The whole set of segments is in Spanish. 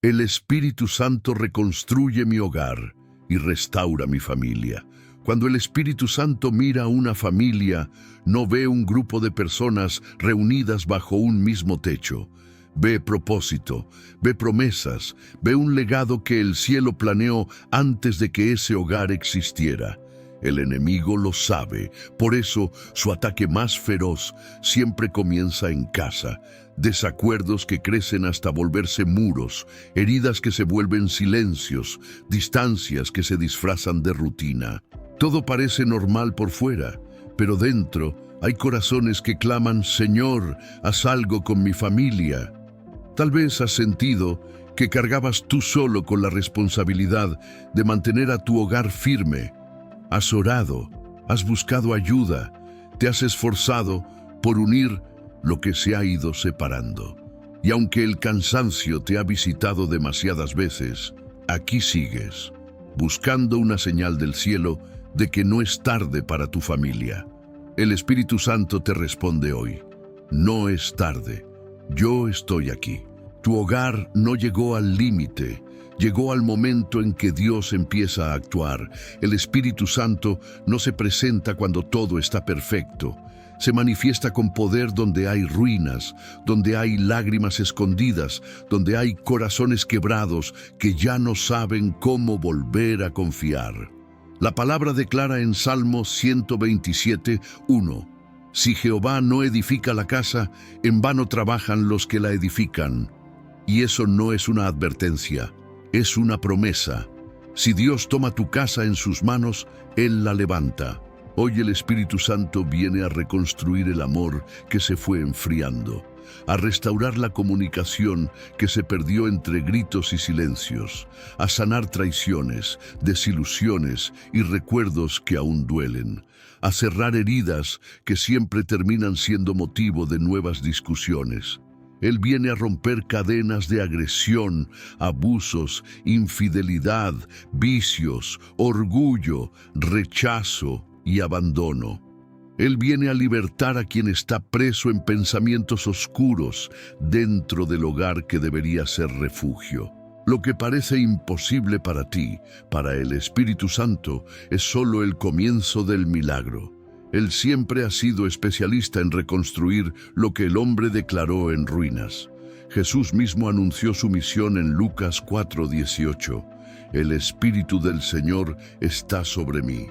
El Espíritu Santo reconstruye mi hogar y restaura mi familia. Cuando el Espíritu Santo mira a una familia, no ve un grupo de personas reunidas bajo un mismo techo. Ve propósito, ve promesas, ve un legado que el cielo planeó antes de que ese hogar existiera. El enemigo lo sabe, por eso su ataque más feroz siempre comienza en casa. Desacuerdos que crecen hasta volverse muros, heridas que se vuelven silencios, distancias que se disfrazan de rutina. Todo parece normal por fuera, pero dentro hay corazones que claman: Señor, haz algo con mi familia. Tal vez has sentido que cargabas tú solo con la responsabilidad de mantener a tu hogar firme. Has orado, has buscado ayuda, te has esforzado por unir lo que se ha ido separando. Y aunque el cansancio te ha visitado demasiadas veces, aquí sigues, buscando una señal del cielo de que no es tarde para tu familia. El Espíritu Santo te responde hoy: no es tarde, yo estoy aquí. Tu hogar no llegó al límite, llegó al momento en que Dios empieza a actuar. El Espíritu Santo no se presenta cuando todo está perfecto. Se manifiesta con poder donde hay ruinas, donde hay lágrimas escondidas, donde hay corazones quebrados que ya no saben cómo volver a confiar. La palabra declara en Salmo 127:1: si Jehová no edifica la casa, en vano trabajan los que la edifican. Y eso no es una advertencia, es una promesa. Si Dios toma tu casa en sus manos, Él la levanta. Hoy el Espíritu Santo viene a reconstruir el amor que se fue enfriando, a restaurar la comunicación que se perdió entre gritos y silencios, a sanar traiciones, desilusiones y recuerdos que aún duelen, a cerrar heridas que siempre terminan siendo motivo de nuevas discusiones. Él viene a romper cadenas de agresión, abusos, infidelidad, vicios, orgullo, rechazo y abandono. Él viene a libertar a quien está preso en pensamientos oscuros dentro del hogar que debería ser refugio. Lo que parece imposible para ti, para el Espíritu Santo, es solo el comienzo del milagro. Él siempre ha sido especialista en reconstruir lo que el hombre declaró en ruinas. Jesús mismo anunció su misión en Lucas 4:18. El Espíritu del Señor está sobre mí,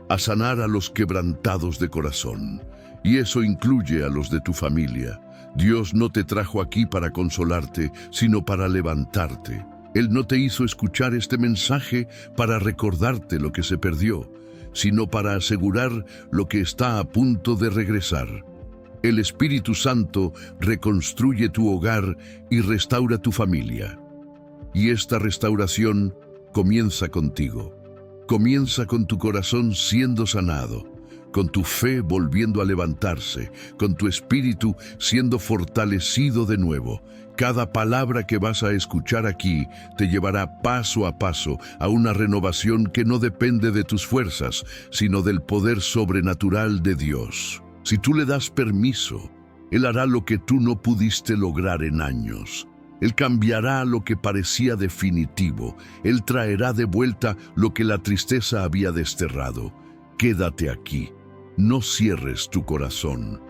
a sanar a los quebrantados de corazón. Y eso incluye a los de tu familia. Dios no te trajo aquí para consolarte, sino para levantarte. Él no te hizo escuchar este mensaje para recordarte lo que se perdió, sino para asegurar lo que está a punto de regresar. El Espíritu Santo reconstruye tu hogar y restaura tu familia. Y esta restauración comienza contigo. Comienza con tu corazón siendo sanado, con tu fe volviendo a levantarse, con tu espíritu siendo fortalecido de nuevo. Cada palabra que vas a escuchar aquí te llevará paso a paso a una renovación que no depende de tus fuerzas, sino del poder sobrenatural de Dios. Si tú le das permiso, Él hará lo que tú no pudiste lograr en años. Él cambiará lo que parecía definitivo. Él traerá de vuelta lo que la tristeza había desterrado. Quédate aquí. No cierres tu corazón,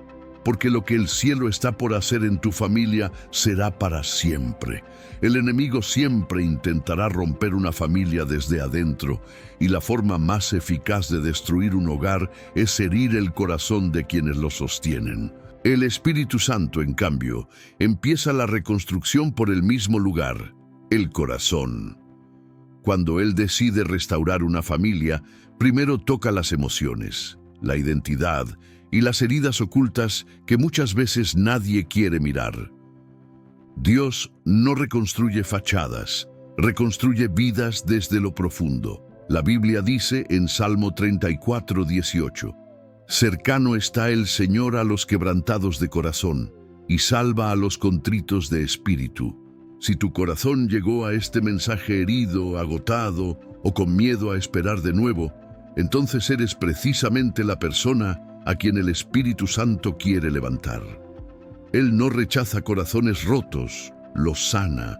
porque lo que el cielo está por hacer en tu familia será para siempre. El enemigo siempre intentará romper una familia desde adentro, y la forma más eficaz de destruir un hogar es herir el corazón de quienes lo sostienen. El Espíritu Santo, en cambio, empieza la reconstrucción por el mismo lugar, el corazón. Cuando Él decide restaurar una familia, primero toca las emociones, la identidad y las heridas ocultas que muchas veces nadie quiere mirar. Dios no reconstruye fachadas, reconstruye vidas desde lo profundo. La Biblia dice en Salmo 34:18, cercano está el Señor a los quebrantados de corazón, y salva a los contritos de espíritu. Si tu corazón llegó a este mensaje herido, agotado o con miedo a esperar de nuevo, entonces eres precisamente la persona a quien el Espíritu Santo quiere levantar. Él no rechaza corazones rotos, los sana.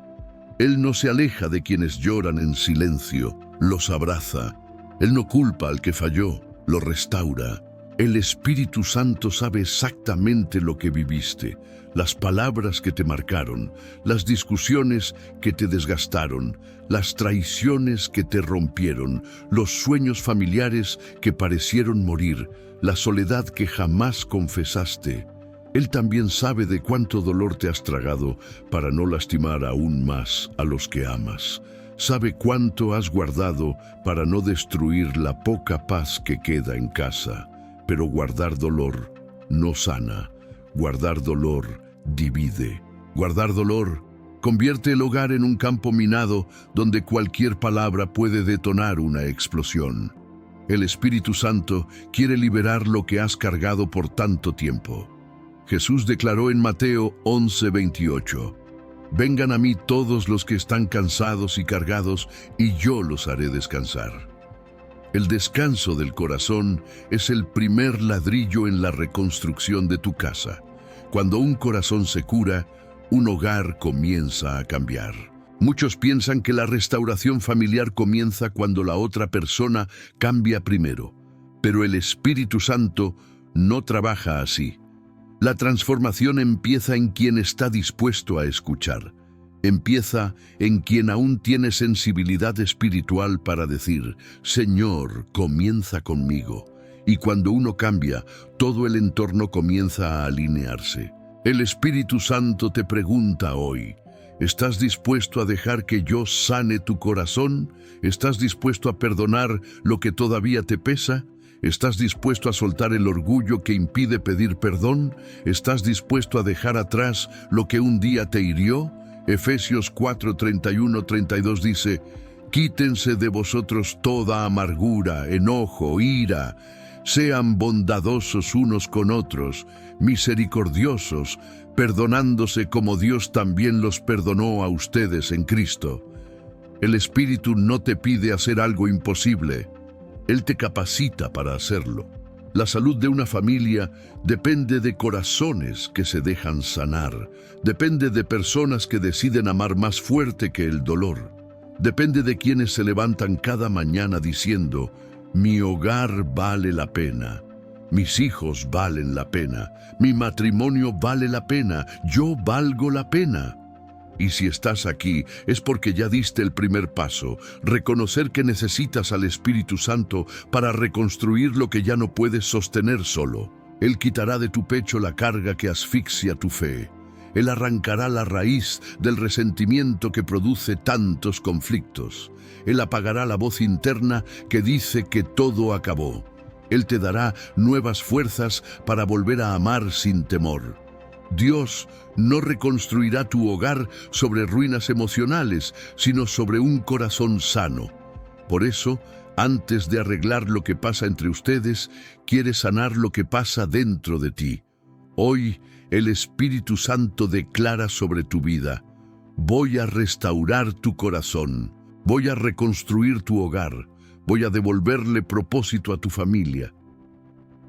Él no se aleja de quienes lloran en silencio, los abraza. Él no culpa al que falló, lo restaura. El Espíritu Santo sabe exactamente lo que viviste, las palabras que te marcaron, las discusiones que te desgastaron, las traiciones que te rompieron, los sueños familiares que parecieron morir, la soledad que jamás confesaste. Él también sabe de cuánto dolor te has tragado para no lastimar aún más a los que amas. Sabe cuánto has guardado para no destruir la poca paz que queda en casa. Pero guardar dolor no sana. Guardar dolor divide. Guardar dolor convierte el hogar en un campo minado donde cualquier palabra puede detonar una explosión. El Espíritu Santo quiere liberar lo que has cargado por tanto tiempo. Jesús declaró en Mateo 11:28, «Vengan a mí todos los que están cansados y cargados, y yo los haré descansar». El descanso del corazón es el primer ladrillo en la reconstrucción de tu casa. Cuando un corazón se cura, un hogar comienza a cambiar. Muchos piensan que la restauración familiar comienza cuando la otra persona cambia primero, pero el Espíritu Santo no trabaja así. La transformación empieza en quien está dispuesto a escuchar. Empieza en quien aún tiene sensibilidad espiritual para decir, «Señor, comienza conmigo». Y cuando uno cambia, todo el entorno comienza a alinearse. El Espíritu Santo te pregunta hoy, ¿estás dispuesto a dejar que yo sane tu corazón? ¿Estás dispuesto a perdonar lo que todavía te pesa? ¿Estás dispuesto a soltar el orgullo que impide pedir perdón? ¿Estás dispuesto a dejar atrás lo que un día te hirió? Efesios 4:31-32 dice, «Quítense de vosotros toda amargura, enojo, ira. Sean bondadosos unos con otros, misericordiosos, perdonándose como Dios también los perdonó a ustedes en Cristo». El Espíritu no te pide hacer algo imposible. Él te capacita para hacerlo. La salud de una familia depende de corazones que se dejan sanar. Depende de personas que deciden amar más fuerte que el dolor. Depende de quienes se levantan cada mañana diciendo, «Mi hogar vale la pena. Mis hijos valen la pena. Mi matrimonio vale la pena. Yo valgo la pena». Y si estás aquí, es porque ya diste el primer paso, reconocer que necesitas al Espíritu Santo para reconstruir lo que ya no puedes sostener solo. Él quitará de tu pecho la carga que asfixia tu fe. Él arrancará la raíz del resentimiento que produce tantos conflictos. Él apagará la voz interna que dice que todo acabó. Él te dará nuevas fuerzas para volver a amar sin temor. Dios no reconstruirá tu hogar sobre ruinas emocionales, sino sobre un corazón sano. Por eso, antes de arreglar lo que pasa entre ustedes, quiere sanar lo que pasa dentro de ti. Hoy, el Espíritu Santo declara sobre tu vida, «Voy a restaurar tu corazón, voy a reconstruir tu hogar, voy a devolverle propósito a tu familia».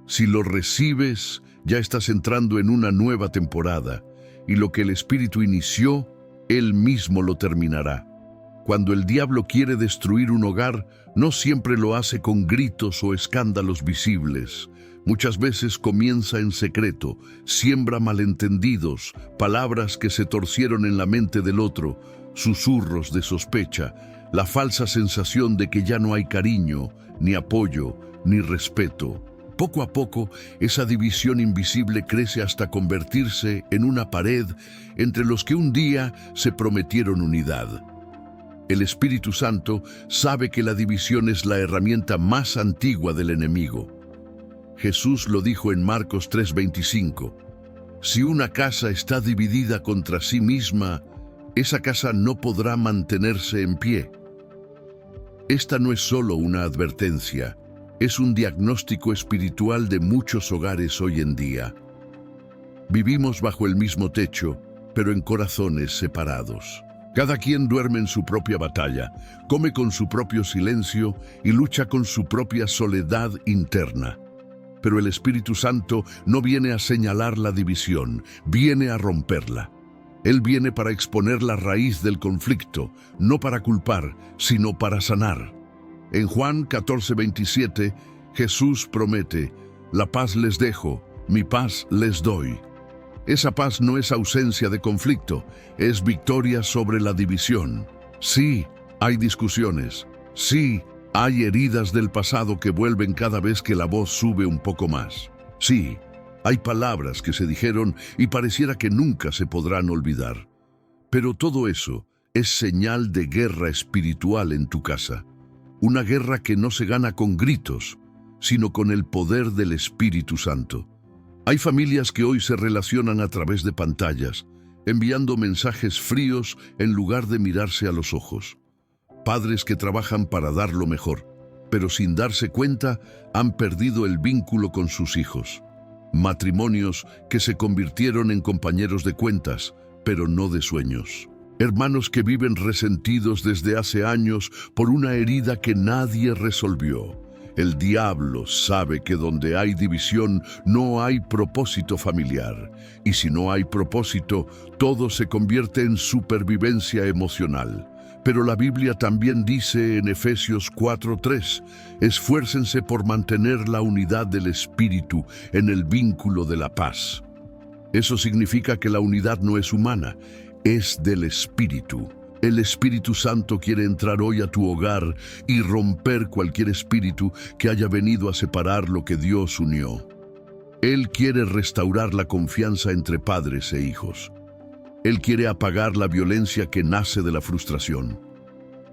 Si lo recibes, ya estás entrando en una nueva temporada, y lo que el Espíritu inició, Él mismo lo terminará. Cuando el diablo quiere destruir un hogar, no siempre lo hace con gritos o escándalos visibles. Muchas veces comienza en secreto, siembra malentendidos, palabras que se torcieron en la mente del otro, susurros de sospecha, la falsa sensación de que ya no hay cariño, ni apoyo, ni respeto. Poco a poco, esa división invisible crece hasta convertirse en una pared entre los que un día se prometieron unidad. El Espíritu Santo sabe que la división es la herramienta más antigua del enemigo. Jesús lo dijo en Marcos 3:25. Si una casa está dividida contra sí misma, esa casa no podrá mantenerse en pie. Esta no es solo una advertencia, es un diagnóstico espiritual de muchos hogares hoy en día. Vivimos bajo el mismo techo, pero en corazones separados. Cada quien duerme en su propia batalla, come con su propio silencio y lucha con su propia soledad interna. Pero el Espíritu Santo no viene a señalar la división, viene a romperla. Él viene para exponer la raíz del conflicto, no para culpar, sino para sanar. En Juan 14:27, Jesús promete: la paz les dejo, mi paz les doy. Esa paz no es ausencia de conflicto, es victoria sobre la división. Sí, hay discusiones. Sí, hay heridas del pasado que vuelven cada vez que la voz sube un poco más. Sí, hay palabras que se dijeron y pareciera que nunca se podrán olvidar. Pero todo eso es señal de guerra espiritual en tu casa. Una guerra que no se gana con gritos, sino con el poder del Espíritu Santo. Hay familias que hoy se relacionan a través de pantallas, enviando mensajes fríos en lugar de mirarse a los ojos. Padres que trabajan para dar lo mejor, pero sin darse cuenta han perdido el vínculo con sus hijos. Matrimonios que se convirtieron en compañeros de cuentas, pero no de sueños. Hermanos que viven resentidos desde hace años por una herida que nadie resolvió. El diablo sabe que donde hay división no hay propósito familiar. Y si no hay propósito, todo se convierte en supervivencia emocional. Pero la Biblia también dice en Efesios 4:3, esfuércense por mantener la unidad del Espíritu en el vínculo de la paz. Eso significa que la unidad no es humana, es del Espíritu. El Espíritu Santo quiere entrar hoy a tu hogar y romper cualquier espíritu que haya venido a separar lo que Dios unió. Él quiere restaurar la confianza entre padres e hijos. Él quiere apagar la violencia que nace de la frustración.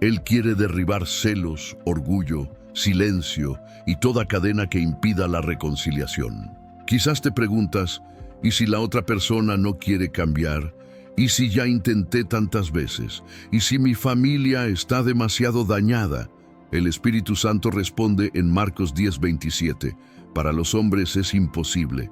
Él quiere derribar celos, orgullo, silencio y toda cadena que impida la reconciliación. Quizás te preguntas, ¿y si la otra persona no quiere cambiar? ¿Y si ya intenté tantas veces? ¿Y si mi familia está demasiado dañada? El Espíritu Santo responde en Marcos 10:27, para los hombres es imposible,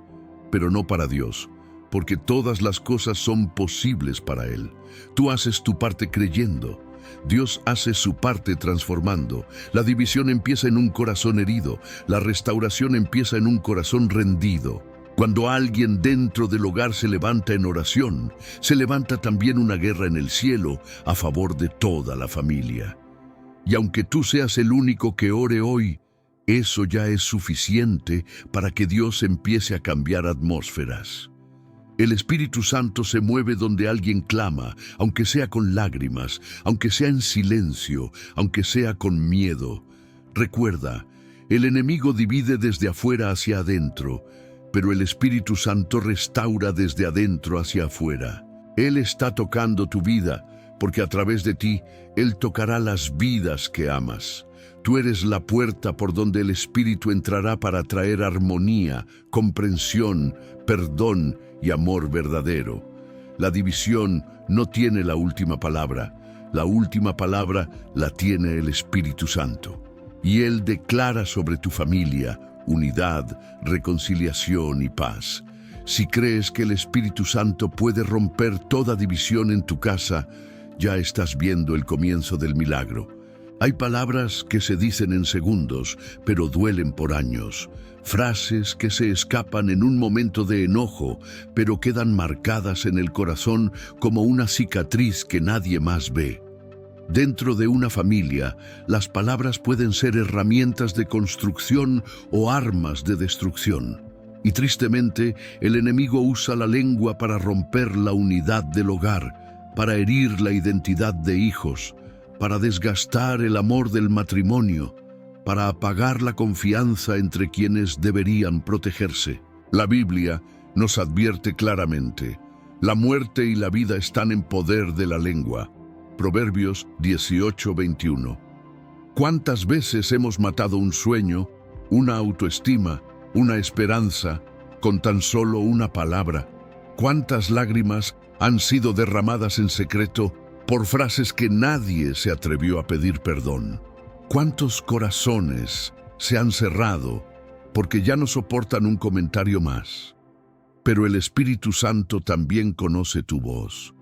pero no para Dios, porque todas las cosas son posibles para Él. Tú haces tu parte creyendo. Dios hace su parte transformando. La división empieza en un corazón herido. La restauración empieza en un corazón rendido. Cuando alguien dentro del hogar se levanta en oración, se levanta también una guerra en el cielo a favor de toda la familia. Y aunque tú seas el único que ore hoy, eso ya es suficiente para que Dios empiece a cambiar atmósferas. El Espíritu Santo se mueve donde alguien clama, aunque sea con lágrimas, aunque sea en silencio, aunque sea con miedo. Recuerda, el enemigo divide desde afuera hacia adentro, pero el Espíritu Santo restaura desde adentro hacia afuera. Él está tocando tu vida, porque a través de ti, Él tocará las vidas que amas. Tú eres la puerta por donde el Espíritu entrará para traer armonía, comprensión, perdón y amor verdadero. La división no tiene la última palabra. La última palabra la tiene el Espíritu Santo. Y Él declara sobre tu familia unidad, reconciliación y paz. Si crees que el Espíritu Santo puede romper toda división en tu casa, ya estás viendo el comienzo del milagro. Hay palabras que se dicen en segundos, pero duelen por años. Frases que se escapan en un momento de enojo, pero quedan marcadas en el corazón como una cicatriz que nadie más ve. Dentro de una familia, las palabras pueden ser herramientas de construcción o armas de destrucción. Y tristemente, el enemigo usa la lengua para romper la unidad del hogar, para herir la identidad de hijos, para desgastar el amor del matrimonio, para apagar la confianza entre quienes deberían protegerse. La Biblia nos advierte claramente: la muerte y la vida están en poder de la lengua. Proverbios 18:21. ¿Cuántas veces hemos matado un sueño, una autoestima, una esperanza, con tan solo una palabra? ¿Cuántas lágrimas han sido derramadas en secreto por frases que nadie se atrevió a pedir perdón? ¿Cuántos corazones se han cerrado porque ya no soportan un comentario más? Pero el Espíritu Santo también conoce tu voz.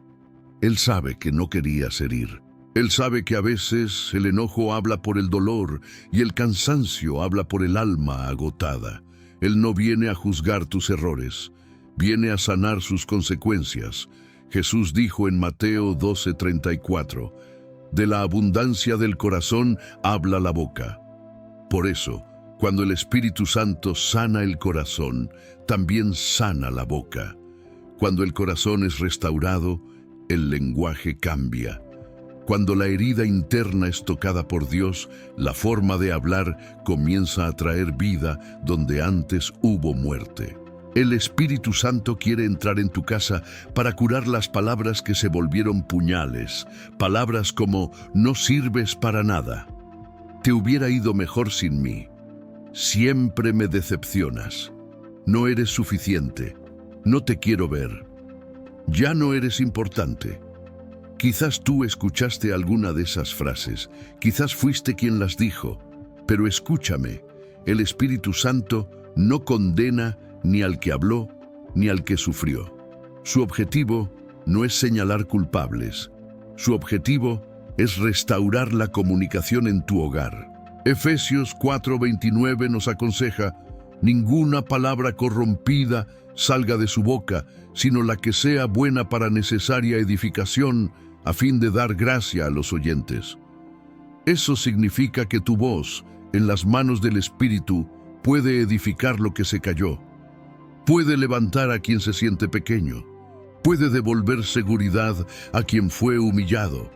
Él sabe que no querías herir. Él sabe que a veces el enojo habla por el dolor y el cansancio habla por el alma agotada. Él no viene a juzgar tus errores, viene a sanar sus consecuencias. Jesús dijo en Mateo 12:34, de la abundancia del corazón habla la boca. Por eso, cuando el Espíritu Santo sana el corazón, también sana la boca. Cuando el corazón es restaurado, el lenguaje cambia. Cuando la herida interna es tocada por Dios, la forma de hablar comienza a traer vida donde antes hubo muerte. El Espíritu Santo quiere entrar en tu casa para curar las palabras que se volvieron puñales, palabras como no sirves para nada, te hubiera ido mejor sin mí, siempre me decepcionas, no eres suficiente, no te quiero ver, ya no eres importante. Quizás tú escuchaste alguna de esas frases, quizás fuiste quien las dijo, pero escúchame, el Espíritu Santo no condena ni al que habló, ni al que sufrió. Su objetivo no es señalar culpables, su objetivo es restaurar la comunicación en tu hogar. Efesios 4:29 nos aconseja, ninguna palabra corrompida salga de su boca, sino la que sea buena para necesaria edificación, a fin de dar gracia a los oyentes. Eso significa que tu voz, en las manos del Espíritu, puede edificar lo que se cayó, puede levantar a quien se siente pequeño, puede devolver seguridad a quien fue humillado,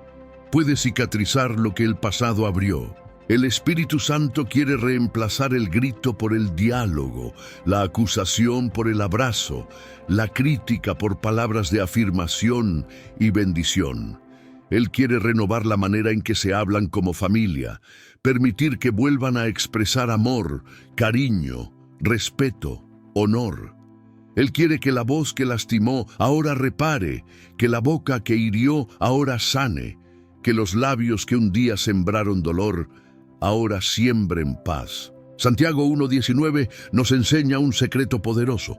puede cicatrizar lo que el pasado abrió. El Espíritu Santo quiere reemplazar el grito por el diálogo, la acusación por el abrazo, la crítica por palabras de afirmación y bendición. Él quiere renovar la manera en que se hablan como familia, permitir que vuelvan a expresar amor, cariño, respeto, honor. Él quiere que la voz que lastimó ahora repare, que la boca que hirió ahora sane, que los labios que un día sembraron dolor ahora siembren paz. Santiago 1:19 nos enseña un secreto poderoso.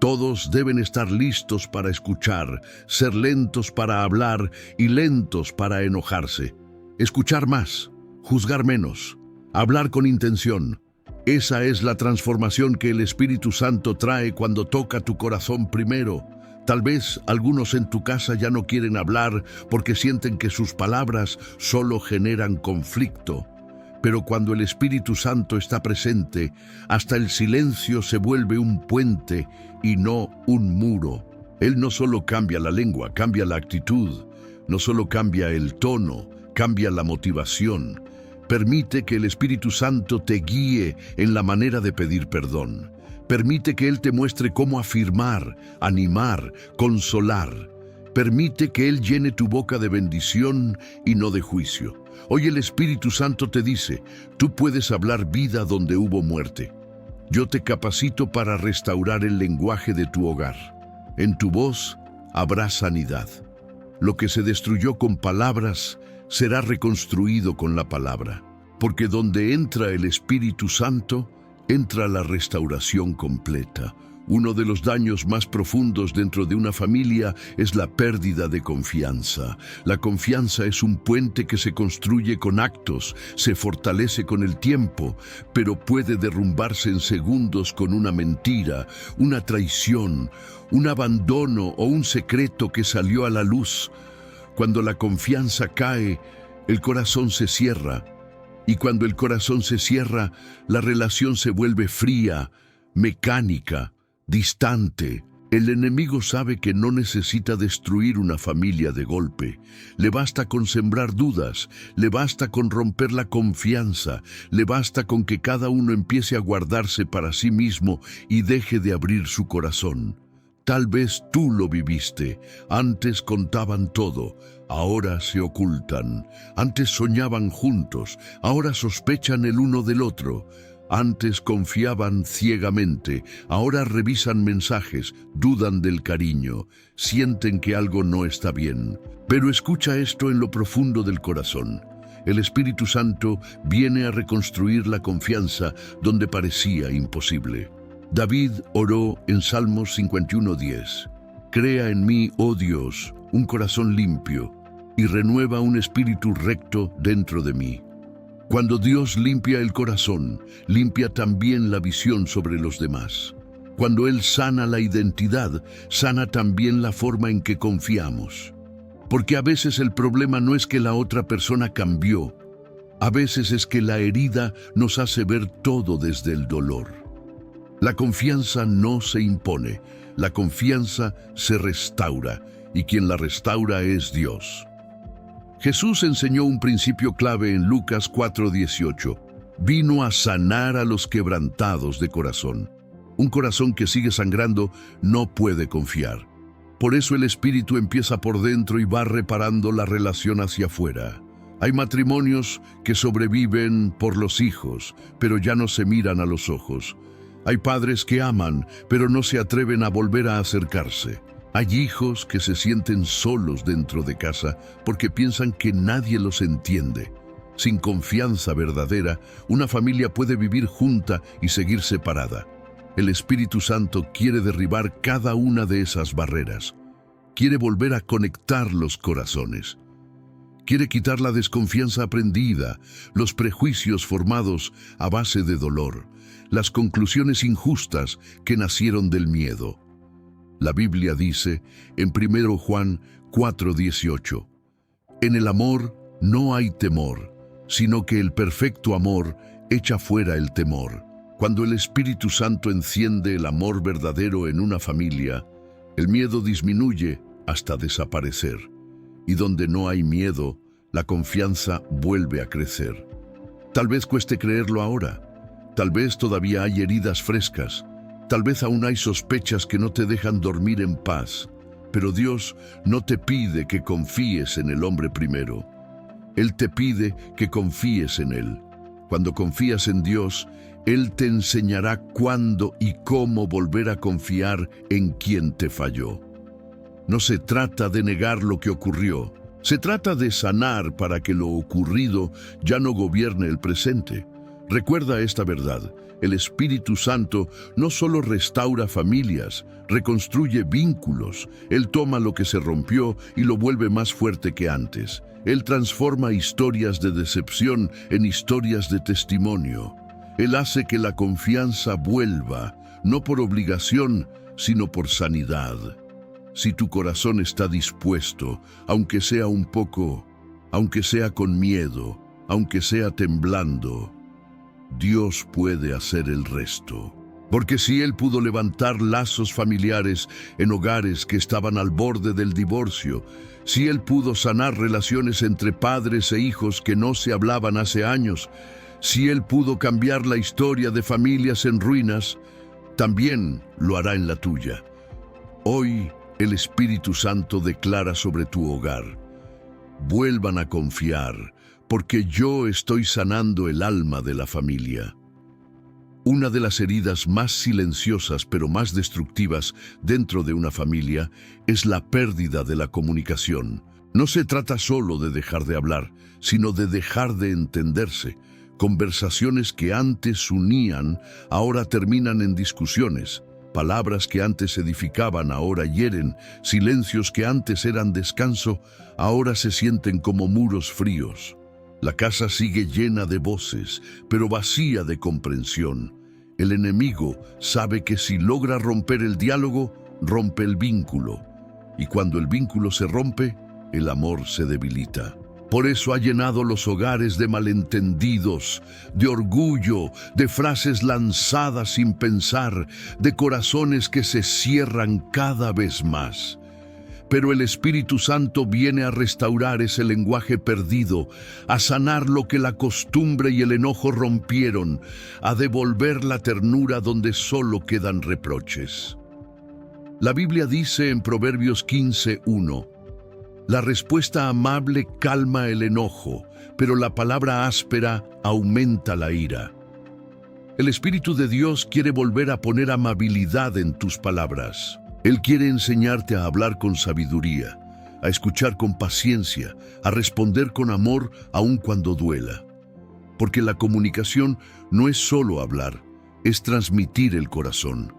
Todos deben estar listos para escuchar, ser lentos para hablar y lentos para enojarse. Escuchar más, juzgar menos, hablar con intención. Esa es la transformación que el Espíritu Santo trae cuando toca tu corazón primero. Tal vez algunos en tu casa ya no quieren hablar porque sienten que sus palabras solo generan conflicto. Pero cuando el Espíritu Santo está presente, hasta el silencio se vuelve un puente y no un muro. Él no solo cambia la lengua, cambia la actitud, no solo cambia el tono, cambia la motivación. Permite que el Espíritu Santo te guíe en la manera de pedir perdón. Permite que Él te muestre cómo afirmar, animar, consolar. Permite que Él llene tu boca de bendición y no de juicio. Hoy el Espíritu Santo te dice, tú puedes hablar vida donde hubo muerte. Yo te capacito para restaurar el lenguaje de tu hogar. En tu voz habrá sanidad. Lo que se destruyó con palabras será reconstruido con la palabra. Porque donde entra el Espíritu Santo, entra la restauración completa. Uno de los daños más profundos dentro de una familia es la pérdida de confianza. La confianza es un puente que se construye con actos, se fortalece con el tiempo, pero puede derrumbarse en segundos con una mentira, una traición, un abandono o un secreto que salió a la luz. Cuando la confianza cae, el corazón se cierra. Y cuando el corazón se cierra, la relación se vuelve fría, mecánica, distante. El enemigo sabe que no necesita destruir una familia de golpe. Le basta con sembrar dudas, le basta con romper la confianza, le basta con que cada uno empiece a guardarse para sí mismo y deje de abrir su corazón. Tal vez tú lo viviste. Antes contaban todo, ahora se ocultan. Antes soñaban juntos, ahora sospechan el uno del otro. Antes confiaban ciegamente, ahora revisan mensajes, dudan del cariño, sienten que algo no está bien. Pero escucha esto en lo profundo del corazón. El Espíritu Santo viene a reconstruir la confianza donde parecía imposible. David oró en Salmos 51:10. Crea en mí, oh Dios, un corazón limpio, y renueva un espíritu recto dentro de mí. Cuando Dios limpia el corazón, limpia también la visión sobre los demás. Cuando Él sana la identidad, sana también la forma en que confiamos. Porque a veces el problema no es que la otra persona cambió, a veces es que la herida nos hace ver todo desde el dolor. La confianza no se impone, la confianza se restaura, y quien la restaura es Dios. Jesús enseñó un principio clave en Lucas 4:18. Vino a sanar a los quebrantados de corazón. Un corazón que sigue sangrando no puede confiar. Por eso el espíritu empieza por dentro y va reparando la relación hacia afuera. Hay matrimonios que sobreviven por los hijos, pero ya no se miran a los ojos. Hay padres que aman, pero no se atreven a volver a acercarse. Hay hijos que se sienten solos dentro de casa porque piensan que nadie los entiende. Sin confianza verdadera, una familia puede vivir junta y seguir separada. El Espíritu Santo quiere derribar cada una de esas barreras. Quiere volver a conectar los corazones. Quiere quitar la desconfianza aprendida, los prejuicios formados a base de dolor, las conclusiones injustas que nacieron del miedo. La Biblia dice en 1 Juan 4:18, en el amor no hay temor, sino que el perfecto amor echa fuera el temor. Cuando el Espíritu Santo enciende el amor verdadero en una familia, el miedo disminuye hasta desaparecer. Y donde no hay miedo, la confianza vuelve a crecer. Tal vez cueste creerlo ahora. Tal vez todavía hay heridas frescas. Tal vez aún hay sospechas que no te dejan dormir en paz. Pero Dios no te pide que confíes en el hombre primero. Él te pide que confíes en Él. Cuando confías en Dios, Él te enseñará cuándo y cómo volver a confiar en quien te falló. No se trata de negar lo que ocurrió. Se trata de sanar para que lo ocurrido ya no gobierne el presente. Recuerda esta verdad. El Espíritu Santo no solo restaura familias, reconstruye vínculos. Él toma lo que se rompió y lo vuelve más fuerte que antes. Él transforma historias de decepción en historias de testimonio. Él hace que la confianza vuelva, no por obligación, sino por sanidad. Si tu corazón está dispuesto, aunque sea un poco, aunque sea con miedo, aunque sea temblando, Dios puede hacer el resto. Porque si Él pudo levantar lazos familiares en hogares que estaban al borde del divorcio, si Él pudo sanar relaciones entre padres e hijos que no se hablaban hace años, si Él pudo cambiar la historia de familias en ruinas, también lo hará en la tuya. Hoy el Espíritu Santo declara sobre tu hogar: vuelvan a confiar, porque yo estoy sanando el alma de la familia. Una de las heridas más silenciosas pero más destructivas dentro de una familia es la pérdida de la comunicación. No se trata solo de dejar de hablar, sino de dejar de entenderse. Conversaciones que antes unían, ahora terminan en discusiones. Palabras que antes edificaban, ahora hieren. Silencios que antes eran descanso, ahora se sienten como muros fríos. La casa sigue llena de voces, pero vacía de comprensión. El enemigo sabe que si logra romper el diálogo, rompe el vínculo. Y cuando el vínculo se rompe, el amor se debilita. Por eso ha llenado los hogares de malentendidos, de orgullo, de frases lanzadas sin pensar, de corazones que se cierran cada vez más. Pero el Espíritu Santo viene a restaurar ese lenguaje perdido, a sanar lo que la costumbre y el enojo rompieron, a devolver la ternura donde solo quedan reproches. La Biblia dice en Proverbios 15:1, la respuesta amable calma el enojo, pero la palabra áspera aumenta la ira. El Espíritu de Dios quiere volver a poner amabilidad en tus palabras. Él quiere enseñarte a hablar con sabiduría, a escuchar con paciencia, a responder con amor aun cuando duela. Porque la comunicación no es solo hablar, es transmitir el corazón.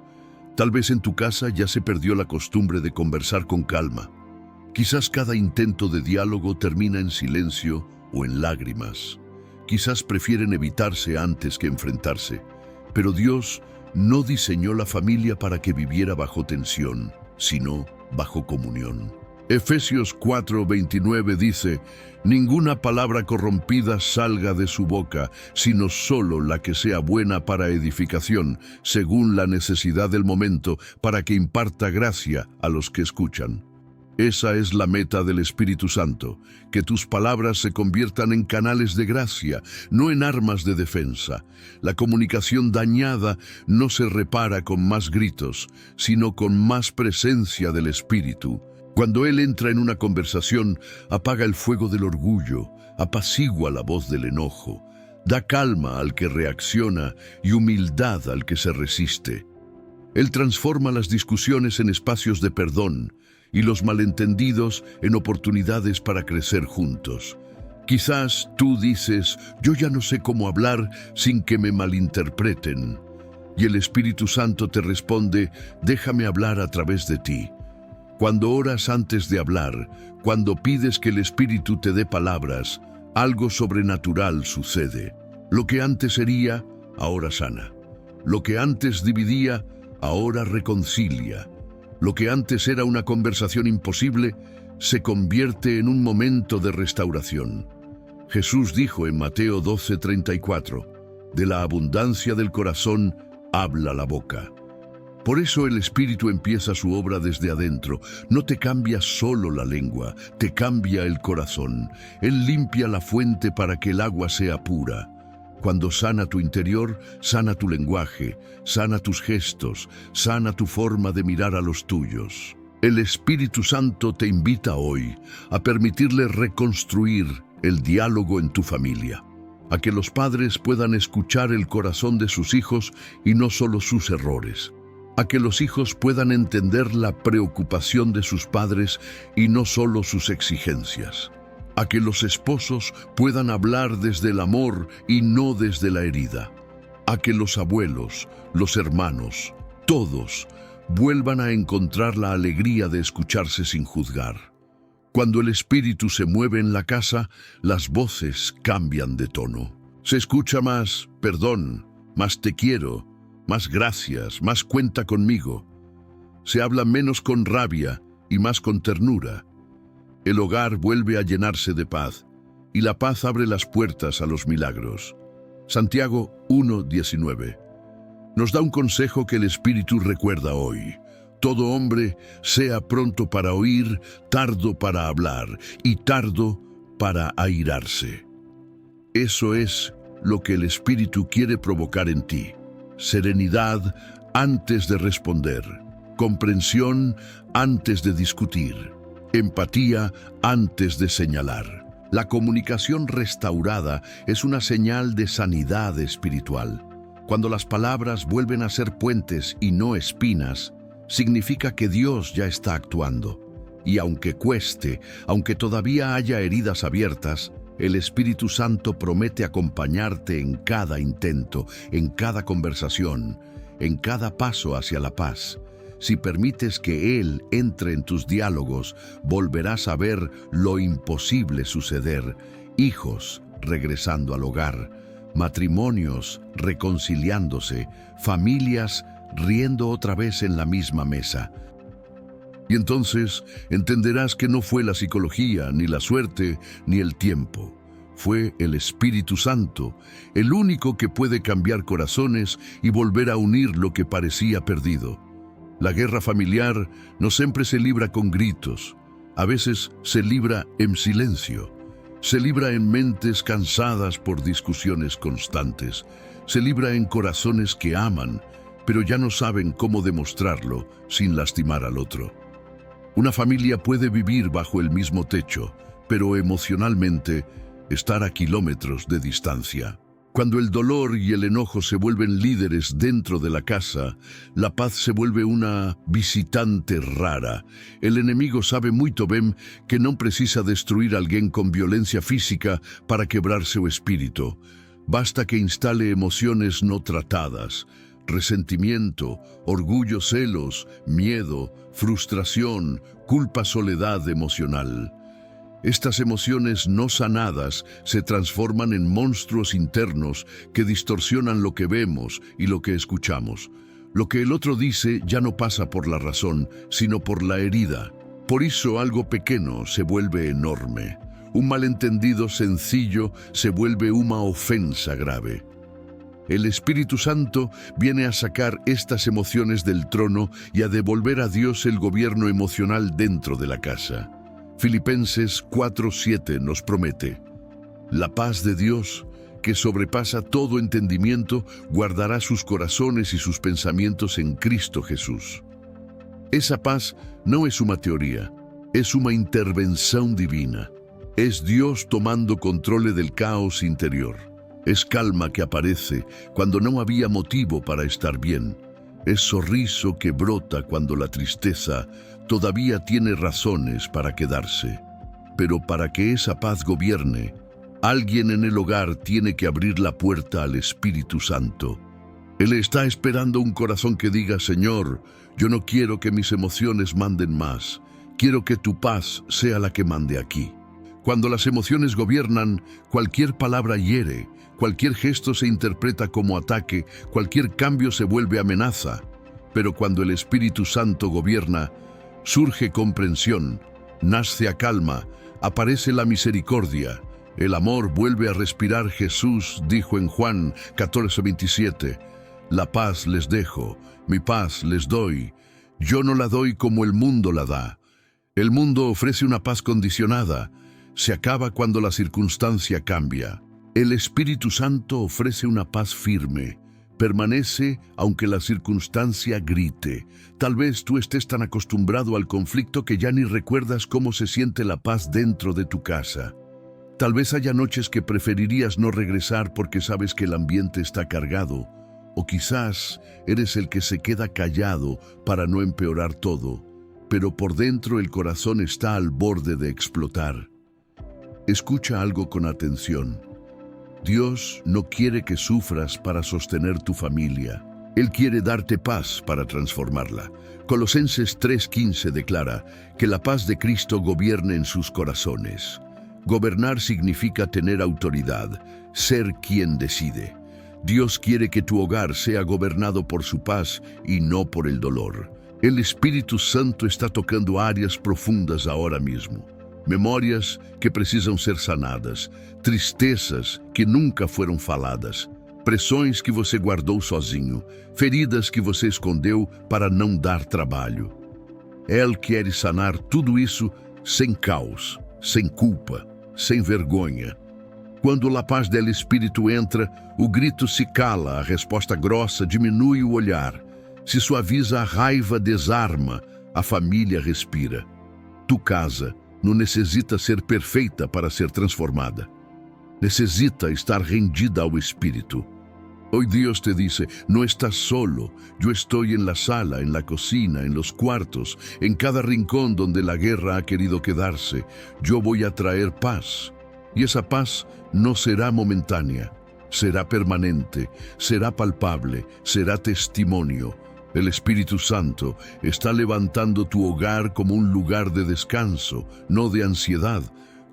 Tal vez en tu casa ya se perdió la costumbre de conversar con calma. Quizás cada intento de diálogo termina en silencio o en lágrimas. Quizás prefieren evitarse antes que enfrentarse. Pero Dios no diseñó la familia para que viviera bajo tensión, sino bajo comunión. Efesios 4:29 dice: ninguna palabra corrompida salga de su boca, sino solo la que sea buena para edificación, según la necesidad del momento, para que imparta gracia a los que escuchan. Esa es la meta del Espíritu Santo, que tus palabras se conviertan en canales de gracia, no en armas de defensa. La comunicación dañada no se repara con más gritos, sino con más presencia del Espíritu. Cuando Él entra en una conversación, apaga el fuego del orgullo, apacigua la voz del enojo, da calma al que reacciona y humildad al que se resiste. Él transforma las discusiones en espacios de perdón y los malentendidos en oportunidades para crecer juntos. Quizás tú dices: yo ya no sé cómo hablar sin que me malinterpreten. Y el Espíritu Santo te responde: déjame hablar a través de ti. Cuando oras antes de hablar, cuando pides que el Espíritu te dé palabras, algo sobrenatural sucede. Lo que antes hería, ahora sana. Lo que antes dividía, ahora reconcilia. Lo que antes era una conversación imposible, se convierte en un momento de restauración. Jesús dijo en Mateo 12:34, de la abundancia del corazón habla la boca. Por eso el Espíritu empieza su obra desde adentro. No te cambia solo la lengua, te cambia el corazón. Él limpia la fuente para que el agua sea pura. Cuando sana tu interior, sana tu lenguaje, sana tus gestos, sana tu forma de mirar a los tuyos. El Espíritu Santo te invita hoy a permitirle reconstruir el diálogo en tu familia, a que los padres puedan escuchar el corazón de sus hijos y no solo sus errores, a que los hijos puedan entender la preocupación de sus padres y no solo sus exigencias, a que los esposos puedan hablar desde el amor y no desde la herida, a que los abuelos, los hermanos, todos vuelvan a encontrar la alegría de escucharse sin juzgar. Cuando el Espíritu se mueve en la casa, las voces cambian de tono. Se escucha más perdón, más te quiero, más gracias, más cuenta conmigo. Se habla menos con rabia y más con ternura. El hogar vuelve a llenarse de paz, y la paz abre las puertas a los milagros. Santiago 1:19 nos da un consejo que el Espíritu recuerda hoy. Todo hombre sea pronto para oír, tardo para hablar y tardo para airarse. Eso es lo que el Espíritu quiere provocar en ti. Serenidad antes de responder, comprensión antes de discutir, empatía antes de señalar. La comunicación restaurada es una señal de sanidad espiritual. Cuando las palabras vuelven a ser puentes y no espinas, significa que Dios ya está actuando. Y aunque cueste, aunque todavía haya heridas abiertas, el Espíritu Santo promete acompañarte en cada intento, en cada conversación, en cada paso hacia la paz. Si permites que Él entre en tus diálogos, volverás a ver lo imposible suceder: hijos regresando al hogar, matrimonios reconciliándose, familias riendo otra vez en la misma mesa. Y entonces entenderás que no fue la psicología, ni la suerte, ni el tiempo. Fue el Espíritu Santo, el único que puede cambiar corazones y volver a unir lo que parecía perdido. La guerra familiar no siempre se libra con gritos. A veces se libra en silencio. Se libra en mentes cansadas por discusiones constantes. Se libra en corazones que aman, pero ya no saben cómo demostrarlo sin lastimar al otro. Una familia puede vivir bajo el mismo techo, pero emocionalmente estar a kilómetros de distancia. Cuando el dolor y el enojo se vuelven líderes dentro de la casa, la paz se vuelve una visitante rara. El enemigo sabe muy bien que no precisa destruir a alguien con violencia física para quebrar su espíritu. Basta que instale emociones no tratadas: resentimiento, orgullo, celos, miedo, frustración, culpa, soledad emocional. Estas emociones no sanadas se transforman en monstruos internos que distorsionan lo que vemos y lo que escuchamos. Lo que el otro dice ya no pasa por la razón, sino por la herida. Por eso algo pequeño se vuelve enorme. Un malentendido sencillo se vuelve una ofensa grave. El Espíritu Santo viene a sacar estas emociones del trono y a devolver a Dios el gobierno emocional dentro de la casa. Filipenses 4:7 nos promete: la paz de Dios, que sobrepasa todo entendimiento, guardará sus corazones y sus pensamientos en Cristo Jesús. Esa paz no es una teoría, es una intervención divina. Es Dios tomando control del caos interior. Es calma que aparece cuando no había motivo para estar bien. Es sorriso que brota cuando la tristeza todavía tiene razones para quedarse. Pero para que esa paz gobierne, alguien en el hogar tiene que abrir la puerta al Espíritu Santo. Él está esperando un corazón que diga: Señor, yo no quiero que mis emociones manden más. Quiero que tu paz sea la que mande aquí. Cuando las emociones gobiernan, cualquier palabra hiere, cualquier gesto se interpreta como ataque, cualquier cambio se vuelve amenaza. Pero cuando el Espíritu Santo gobierna, surge comprensión, nace a calma, aparece la misericordia. El amor vuelve a respirar. Jesús dijo en Juan 14:27, la paz les dejo, mi paz les doy. Yo no la doy como el mundo la da. El mundo ofrece una paz condicionada. Se acaba cuando la circunstancia cambia. El Espíritu Santo ofrece una paz firme. Permanece aunque la circunstancia grite. Tal vez tú estés tan acostumbrado al conflicto que ya ni recuerdas cómo se siente la paz dentro de tu casa. Tal vez haya noches que preferirías no regresar porque sabes que el ambiente está cargado. O quizás eres el que se queda callado para no empeorar todo. Pero por dentro el corazón está al borde de explotar. Escucha algo con atención. Dios no quiere que sufras para sostener tu familia. Él quiere darte paz para transformarla. Colosenses 3:15 declara que la paz de Cristo gobierne en sus corazones. Gobernar significa tener autoridad, ser quien decide. Dios quiere que tu hogar sea gobernado por su paz y no por el dolor. El Espíritu Santo está tocando áreas profundas ahora mismo. Memórias que precisam ser sanadas, tristezas que nunca foram faladas, pressões que você guardou sozinho, feridas que você escondeu para não dar trabalho. Ele quer sanar tudo isso sem caos, sem culpa, sem vergonha. Quando a paz do Espírito entra, o grito se cala, a resposta grossa diminui o olhar, se suaviza a raiva, desarma, a família respira. Tu casa não necessita ser perfeita para ser transformada. Necessita estar rendida ao Espírito. Hoy Dios te dice, no estás solo, yo estoy en la sala, en la cocina, en los cuartos, en cada rincón donde la guerra ha querido quedarse. Yo voy a traer paz. Y esa paz no será momentánea, será permanente, será palpable, será testimonio. El Espíritu Santo está levantando tu hogar como un lugar de descanso, no de ansiedad,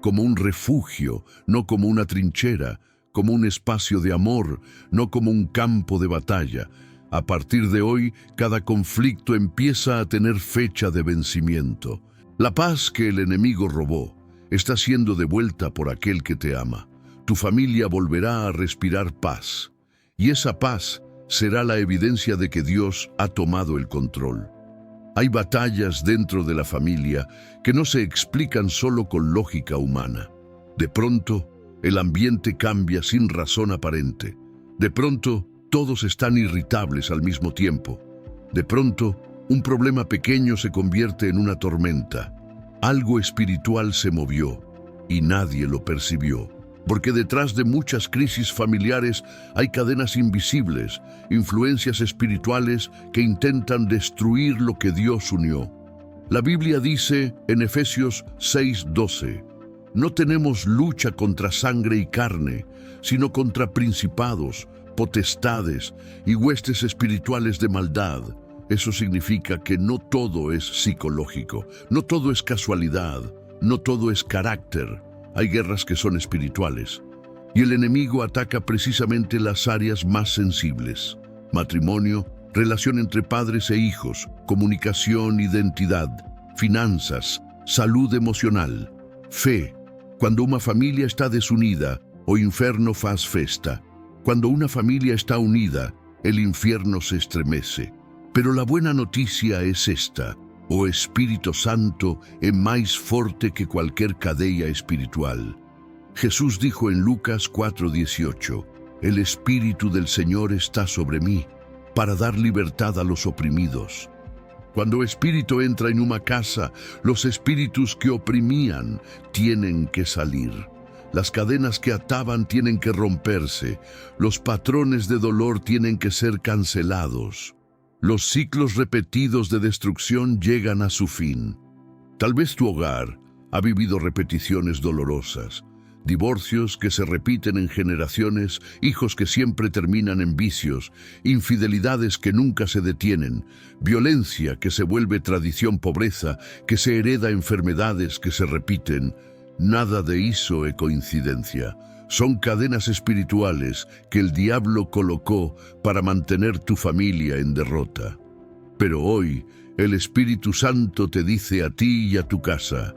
como un refugio, no como una trinchera, como un espacio de amor, no como un campo de batalla. A partir de hoy, cada conflicto empieza a tener fecha de vencimiento. La paz que el enemigo robó está siendo devuelta por aquel que te ama. Tu familia volverá a respirar paz, y esa paz será la evidencia de que Dios ha tomado el control. Hay batallas dentro de la familia que no se explican solo con lógica humana. De pronto, el ambiente cambia sin razón aparente. De pronto, todos están irritables al mismo tiempo. De pronto, un problema pequeño se convierte en una tormenta. Algo espiritual se movió y nadie lo percibió. Porque detrás de muchas crisis familiares hay cadenas invisibles, influencias espirituales que intentan destruir lo que Dios unió. La Biblia dice en Efesios 6:12, no tenemos lucha contra sangre y carne, sino contra principados, potestades y huestes espirituales de maldad. Eso significa que no todo es psicológico, no todo es casualidad, no todo es carácter. Hay guerras que son espirituales. Y el enemigo ataca precisamente las áreas más sensibles: matrimonio, relación entre padres e hijos, comunicación, identidad, finanzas, salud emocional, fe. Cuando una familia está desunida, o inferno faz festa. Cuando una familia está unida, el infierno se estremece. Pero la buena noticia es esta: o Espíritu Santo é más forte que cualquier cadena espiritual. Jesús dijo en Lucas 4:18, el Espíritu del Señor está sobre mí, para dar libertad a los oprimidos. Cuando Espíritu entra en una casa, los espíritus que oprimían tienen que salir. Las cadenas que ataban tienen que romperse. Los patrones de dolor tienen que ser cancelados. Los ciclos repetidos de destrucción llegan a su fin. Tal vez tu hogar ha vivido repeticiones dolorosas, divorcios que se repiten en generaciones, hijos que siempre terminan en vicios, infidelidades que nunca se detienen, violencia que se vuelve tradición, pobreza que se hereda, enfermedades que se repiten. Nada de eso es coincidencia. Son cadenas espirituales que el diablo colocó para mantener tu familia en derrota. Pero hoy el Espíritu Santo te dice a ti y a tu casa: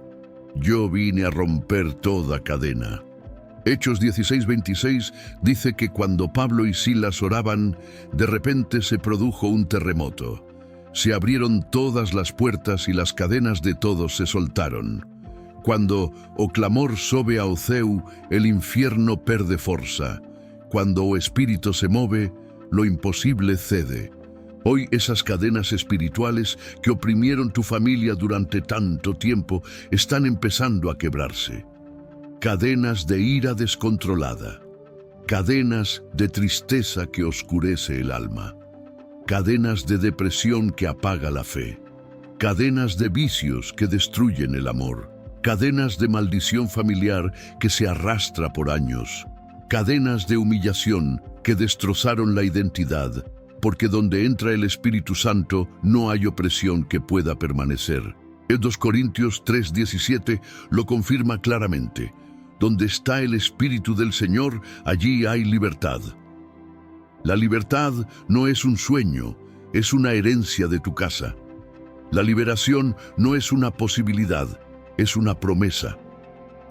yo vine a romper toda cadena. Hechos 16:26 dice que cuando Pablo y Silas oraban, de repente se produjo un terremoto. Se abrieron todas las puertas y las cadenas de todos se soltaron. Cuando o clamor sobe a Oceu, el infierno perde fuerza. Cuando o espíritu se mueve, lo imposible cede. Hoy esas cadenas espirituales que oprimieron tu familia durante tanto tiempo están empezando a quebrarse. Cadenas de ira descontrolada. Cadenas de tristeza que oscurece el alma. Cadenas de depresión que apaga la fe. Cadenas de vicios que destruyen el amor. Cadenas de maldición familiar que se arrastra por años. Cadenas de humillación que destrozaron la identidad, porque donde entra el Espíritu Santo no hay opresión que pueda permanecer. En 2 Corintios 3:17 lo confirma claramente: donde está el Espíritu del Señor, allí hay libertad. La libertad no es un sueño, es una herencia de tu casa. La liberación no es una posibilidad, es una promesa.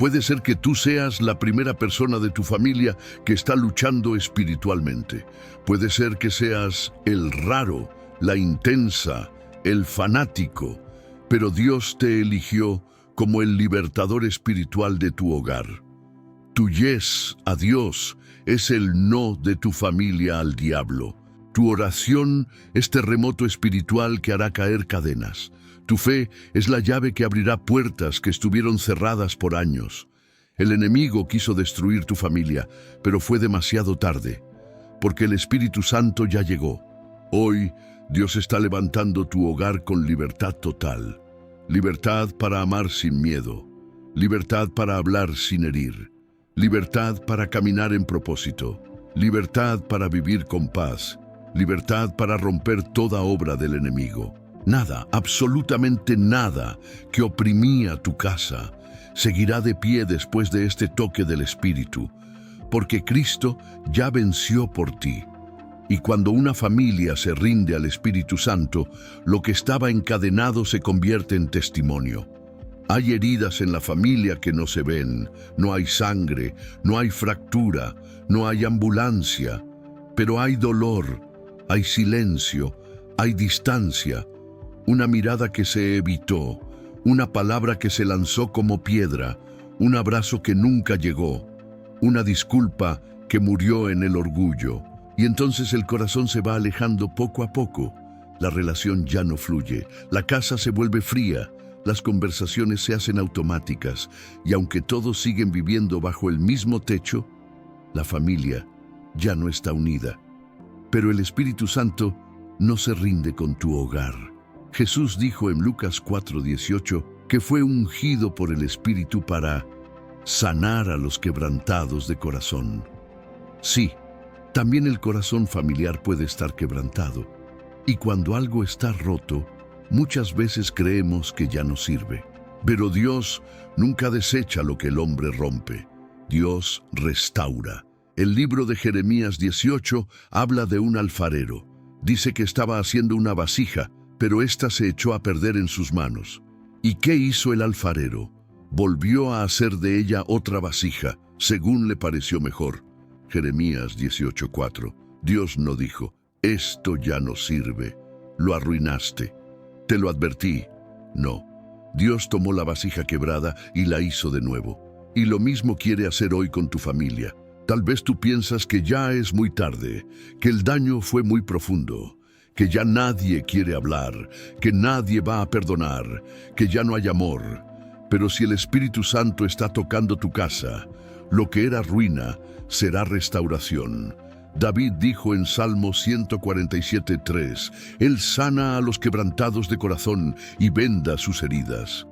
Puede ser que tú seas la primera persona de tu familia que está luchando espiritualmente. Puede ser que seas el raro, la intensa, el fanático, pero Dios te eligió como el libertador espiritual de tu hogar. Tu yes a Dios es el no de tu familia al diablo. Tu oración es terremoto espiritual que hará caer cadenas. Tu fe es la llave que abrirá puertas que estuvieron cerradas por años. El enemigo quiso destruir tu familia, pero fue demasiado tarde, porque el Espíritu Santo ya llegó. Hoy, Dios está levantando tu hogar con libertad total. Libertad para amar sin miedo. Libertad para hablar sin herir. Libertad para caminar en propósito. Libertad para vivir con paz. Libertad para romper toda obra del enemigo. Nada, absolutamente nada que oprimía tu casa seguirá de pie después de este toque del Espíritu, porque Cristo ya venció por ti. Y cuando una familia se rinde al Espíritu Santo, lo que estaba encadenado se convierte en testimonio. Hay heridas en la familia que no se ven, no hay sangre, no hay fractura, no hay ambulancia, pero hay dolor, hay silencio, hay distancia. Una mirada que se evitó, una palabra que se lanzó como piedra, un abrazo que nunca llegó, una disculpa que murió en el orgullo. Y entonces el corazón se va alejando poco a poco. La relación ya no fluye, la casa se vuelve fría, las conversaciones se hacen automáticas, y aunque todos siguen viviendo bajo el mismo techo, la familia ya no está unida. Pero el Espíritu Santo no se rinde con tu hogar. Jesús dijo en Lucas 4:18 que fue ungido por el Espíritu para sanar a los quebrantados de corazón. Sí, también el corazón familiar puede estar quebrantado. Y cuando algo está roto, muchas veces creemos que ya no sirve. Pero Dios nunca desecha lo que el hombre rompe. Dios restaura. El libro de Jeremías 18 habla de un alfarero. Dice que estaba haciendo una vasija, pero ésta se echó a perder en sus manos. ¿Y qué hizo el alfarero? Volvió a hacer de ella otra vasija, según le pareció mejor. Jeremías 18:4. Dios no dijo: esto ya no sirve, lo arruinaste, te lo advertí. No, Dios tomó la vasija quebrada y la hizo de nuevo. Y lo mismo quiere hacer hoy con tu familia. Tal vez tú piensas que ya es muy tarde, que el daño fue muy profundo, que ya nadie quiere hablar, que nadie va a perdonar, que ya no hay amor. Pero si el Espíritu Santo está tocando tu casa, lo que era ruina será restauración. David dijo en Salmo 147:3, Él sana a los quebrantados de corazón y venda sus heridas.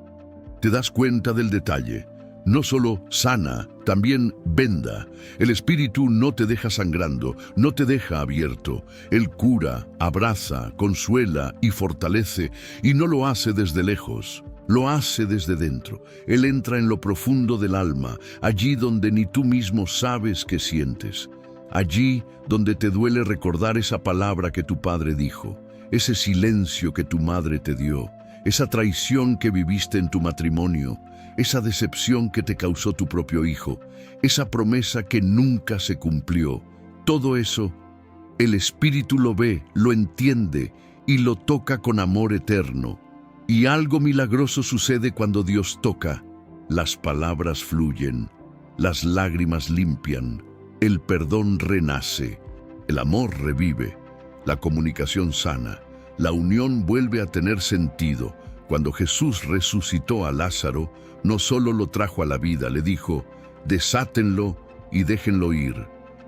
¿Te das cuenta del detalle? No solo sana, también venda. El Espíritu no te deja sangrando, no te deja abierto. Él cura, abraza, consuela y fortalece, y no lo hace desde lejos. Lo hace desde dentro. Él entra en lo profundo del alma, allí donde ni tú mismo sabes qué sientes. Allí donde te duele recordar esa palabra que tu padre dijo, ese silencio que tu madre te dio, esa traición que viviste en tu matrimonio, esa decepción que te causó tu propio hijo, esa promesa que nunca se cumplió. Todo eso, el Espíritu lo ve, lo entiende y lo toca con amor eterno. Y algo milagroso sucede cuando Dios toca. Las palabras fluyen, las lágrimas limpian, el perdón renace, el amor revive, la comunicación sana, la unión vuelve a tener sentido. Cuando Jesús resucitó a Lázaro, no solo lo trajo a la vida, le dijo: desátenlo y déjenlo ir.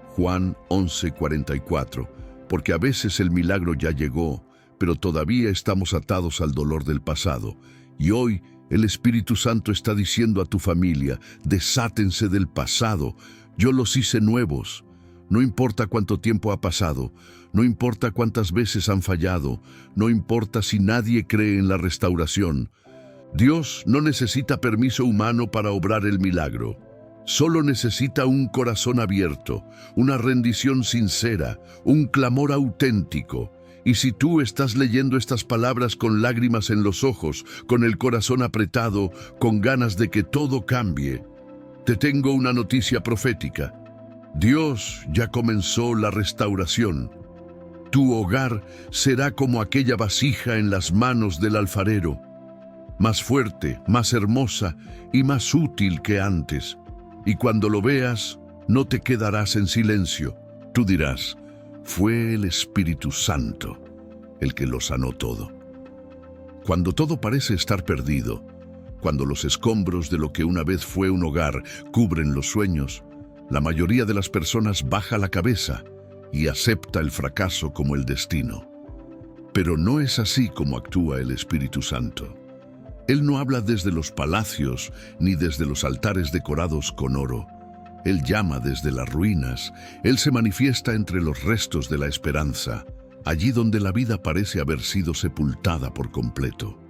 Juan 11:44, porque a veces el milagro ya llegó, pero todavía estamos atados al dolor del pasado. Y hoy el Espíritu Santo está diciendo a tu familia: desátense del pasado, yo los hice nuevos. No importa cuánto tiempo ha pasado, no importa cuántas veces han fallado, no importa si nadie cree en la restauración. Dios no necesita permiso humano para obrar el milagro. Solo necesita un corazón abierto, una rendición sincera, un clamor auténtico. Y si tú estás leyendo estas palabras con lágrimas en los ojos, con el corazón apretado, con ganas de que todo cambie, te tengo una noticia profética. Dios ya comenzó la restauración. Tu hogar será como aquella vasija en las manos del alfarero, más fuerte, más hermosa y más útil que antes. Y cuando lo veas, no te quedarás en silencio. Tú dirás: fue el Espíritu Santo el que lo sanó todo. Cuando todo parece estar perdido, cuando los escombros de lo que una vez fue un hogar cubren los sueños, la mayoría de las personas baja la cabeza y acepta el fracaso como el destino. Pero no es así como actúa el Espíritu Santo. Él no habla desde los palacios ni desde los altares decorados con oro. Él llama desde las ruinas. Él se manifiesta entre los restos de la esperanza, allí donde la vida parece haber sido sepultada por completo.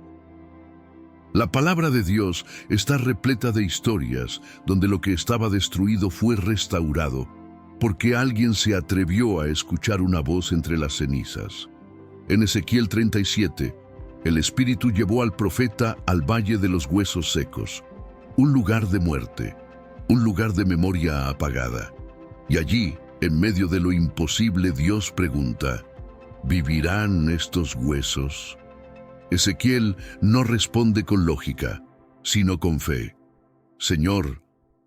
La palabra de Dios está repleta de historias donde lo que estaba destruido fue restaurado, porque alguien se atrevió a escuchar una voz entre las cenizas. En Ezequiel 37, el Espíritu llevó al profeta al valle de los huesos secos, un lugar de muerte, un lugar de memoria apagada. Y allí, en medio de lo imposible, Dios pregunta: ¿vivirán estos huesos? Ezequiel no responde con lógica, sino con fe. Señor,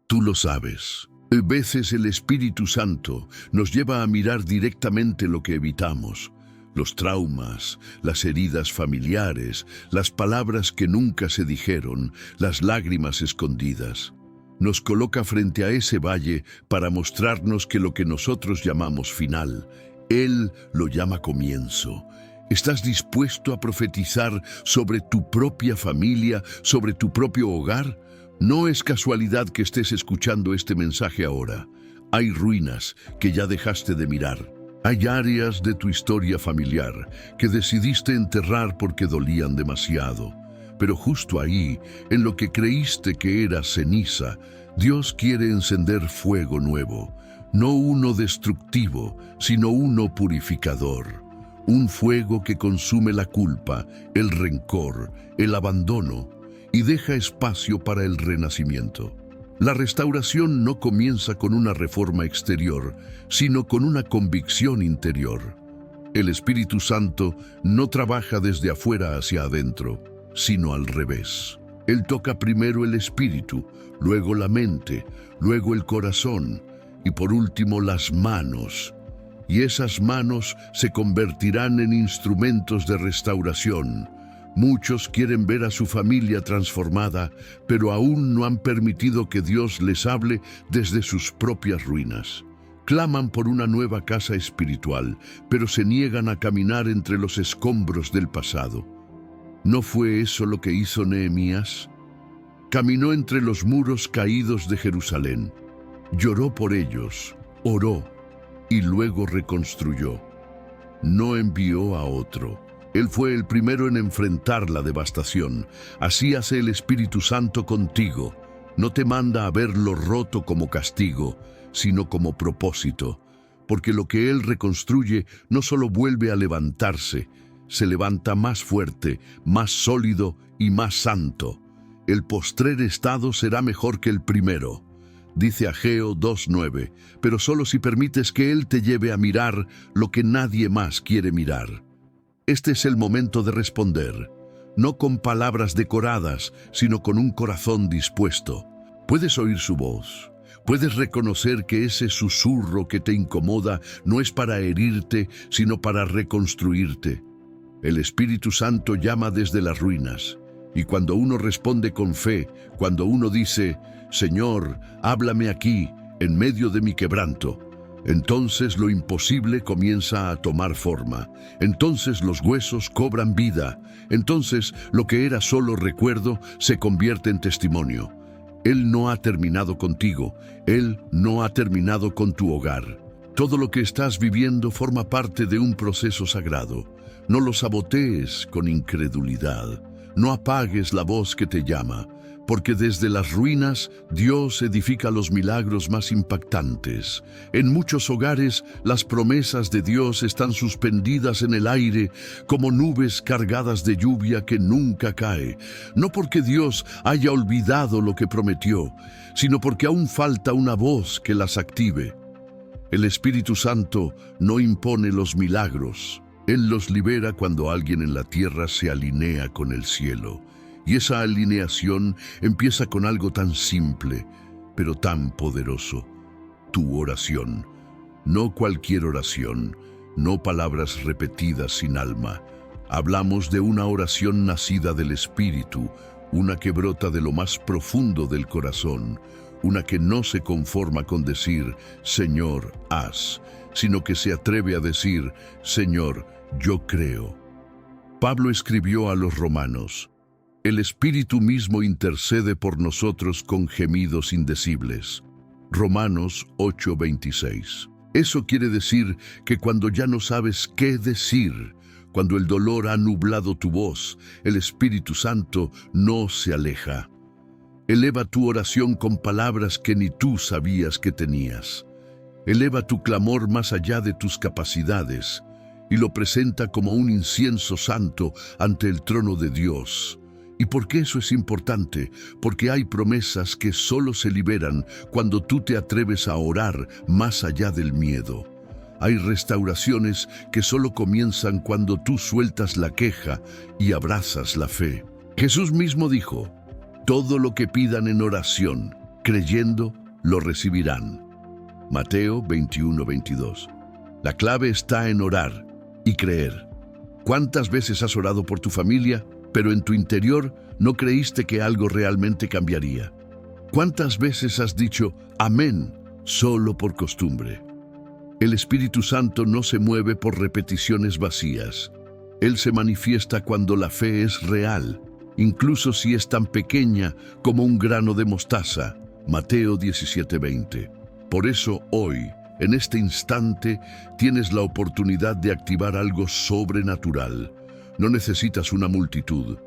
tú lo sabes. A veces el Espíritu Santo nos lleva a mirar directamente lo que evitamos: los traumas, las heridas familiares, las palabras que nunca se dijeron, las lágrimas escondidas. Nos coloca frente a ese valle para mostrarnos que lo que nosotros llamamos final, Él lo llama comienzo. ¿Estás dispuesto a profetizar sobre tu propia familia, sobre tu propio hogar? No es casualidad que estés escuchando este mensaje ahora. Hay ruinas que ya dejaste de mirar. Hay áreas de tu historia familiar que decidiste enterrar porque dolían demasiado. Pero justo ahí, en lo que creíste que era ceniza, Dios quiere encender fuego nuevo. No uno destructivo, sino uno purificador. un fuego que consume la culpa, el rencor, el abandono y deja espacio para el renacimiento. La restauración no comienza con una reforma exterior, sino con una convicción interior. El Espíritu Santo no trabaja desde afuera hacia adentro, sino al revés. Él toca primero el espíritu, luego la mente, luego el corazón y por último las manos. Y esas manos se convertirán en instrumentos de restauración. Muchos quieren ver a su familia transformada, pero aún no han permitido que Dios les hable desde sus propias ruinas. Claman por una nueva casa espiritual, pero se niegan a caminar entre los escombros del pasado. ¿No fue eso lo que hizo Nehemías? Caminó entre los muros caídos de Jerusalén, lloró por ellos, oró y luego reconstruyó. No envió a otro. Él fue el primero en enfrentar la devastación. Así hace el Espíritu Santo contigo. No te manda a ver lo roto como castigo, sino como propósito, porque lo que Él reconstruye no solo vuelve a levantarse, se levanta más fuerte, más sólido y más santo. El postrer estado será mejor que el primero. Dice Ageo 2:9, pero solo si permites que Él te lleve a mirar lo que nadie más quiere mirar. Este es el momento de responder, no con palabras decoradas, sino con un corazón dispuesto. Puedes oír su voz. Puedes reconocer que ese susurro que te incomoda no es para herirte, sino para reconstruirte. El Espíritu Santo llama desde las ruinas. Y cuando uno responde con fe, cuando uno dice, Señor, háblame aquí, en medio de mi quebranto, entonces lo imposible comienza a tomar forma. Entonces los huesos cobran vida. Entonces lo que era solo recuerdo se convierte en testimonio. Él no ha terminado contigo. Él no ha terminado con tu hogar. Todo lo que estás viviendo forma parte de un proceso sagrado. No lo sabotees con incredulidad. No apagues la voz que te llama, porque desde las ruinas Dios edifica los milagros más impactantes. En muchos hogares las promesas de Dios están suspendidas en el aire como nubes cargadas de lluvia que nunca cae. No porque Dios haya olvidado lo que prometió, sino porque aún falta una voz que las active. El Espíritu Santo no impone los milagros. Él los libera cuando alguien en la tierra se alinea con el cielo. Y esa alineación empieza con algo tan simple, pero tan poderoso. Tu oración. No cualquier oración, no palabras repetidas sin alma. Hablamos de una oración nacida del Espíritu, una que brota de lo más profundo del corazón, una que no se conforma con decir, Señor, haz, sino que se atreve a decir, Señor, yo creo. Pablo escribió a los romanos, el Espíritu mismo intercede por nosotros con gemidos indecibles. Romanos 8:26. Eso quiere decir que cuando ya no sabes qué decir, cuando el dolor ha nublado tu voz, el Espíritu Santo no se aleja. Eleva tu oración con palabras que ni tú sabías que tenías. Eleva tu clamor más allá de tus capacidades y lo presenta como un incienso santo ante el trono de Dios. ¿Y por qué eso es importante? Porque hay promesas que solo se liberan cuando tú te atreves a orar más allá del miedo. Hay restauraciones que solo comienzan cuando tú sueltas la queja y abrazas la fe. Jesús mismo dijo, todo lo que pidan en oración, creyendo, lo recibirán. Mateo 21:22. La clave está en orar y creer. ¿Cuántas veces has orado por tu familia, pero en tu interior no creíste que algo realmente cambiaría? ¿Cuántas veces has dicho amén solo por costumbre? El Espíritu Santo no se mueve por repeticiones vacías. Él se manifiesta cuando la fe es real, incluso si es tan pequeña como un grano de mostaza. Mateo 17:20. Por eso hoy, en este instante, tienes la oportunidad de activar algo sobrenatural. No necesitas una multitud,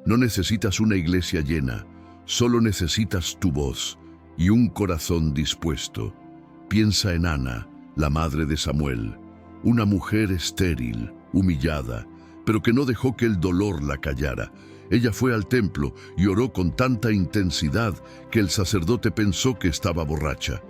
no necesitas una iglesia llena, solo necesitas tu voz y un corazón dispuesto. Piensa en Ana, la madre de Samuel, una mujer estéril, humillada, pero que no dejó que el dolor la callara. Ella fue al templo y oró con tanta intensidad que el sacerdote pensó que estaba borracha.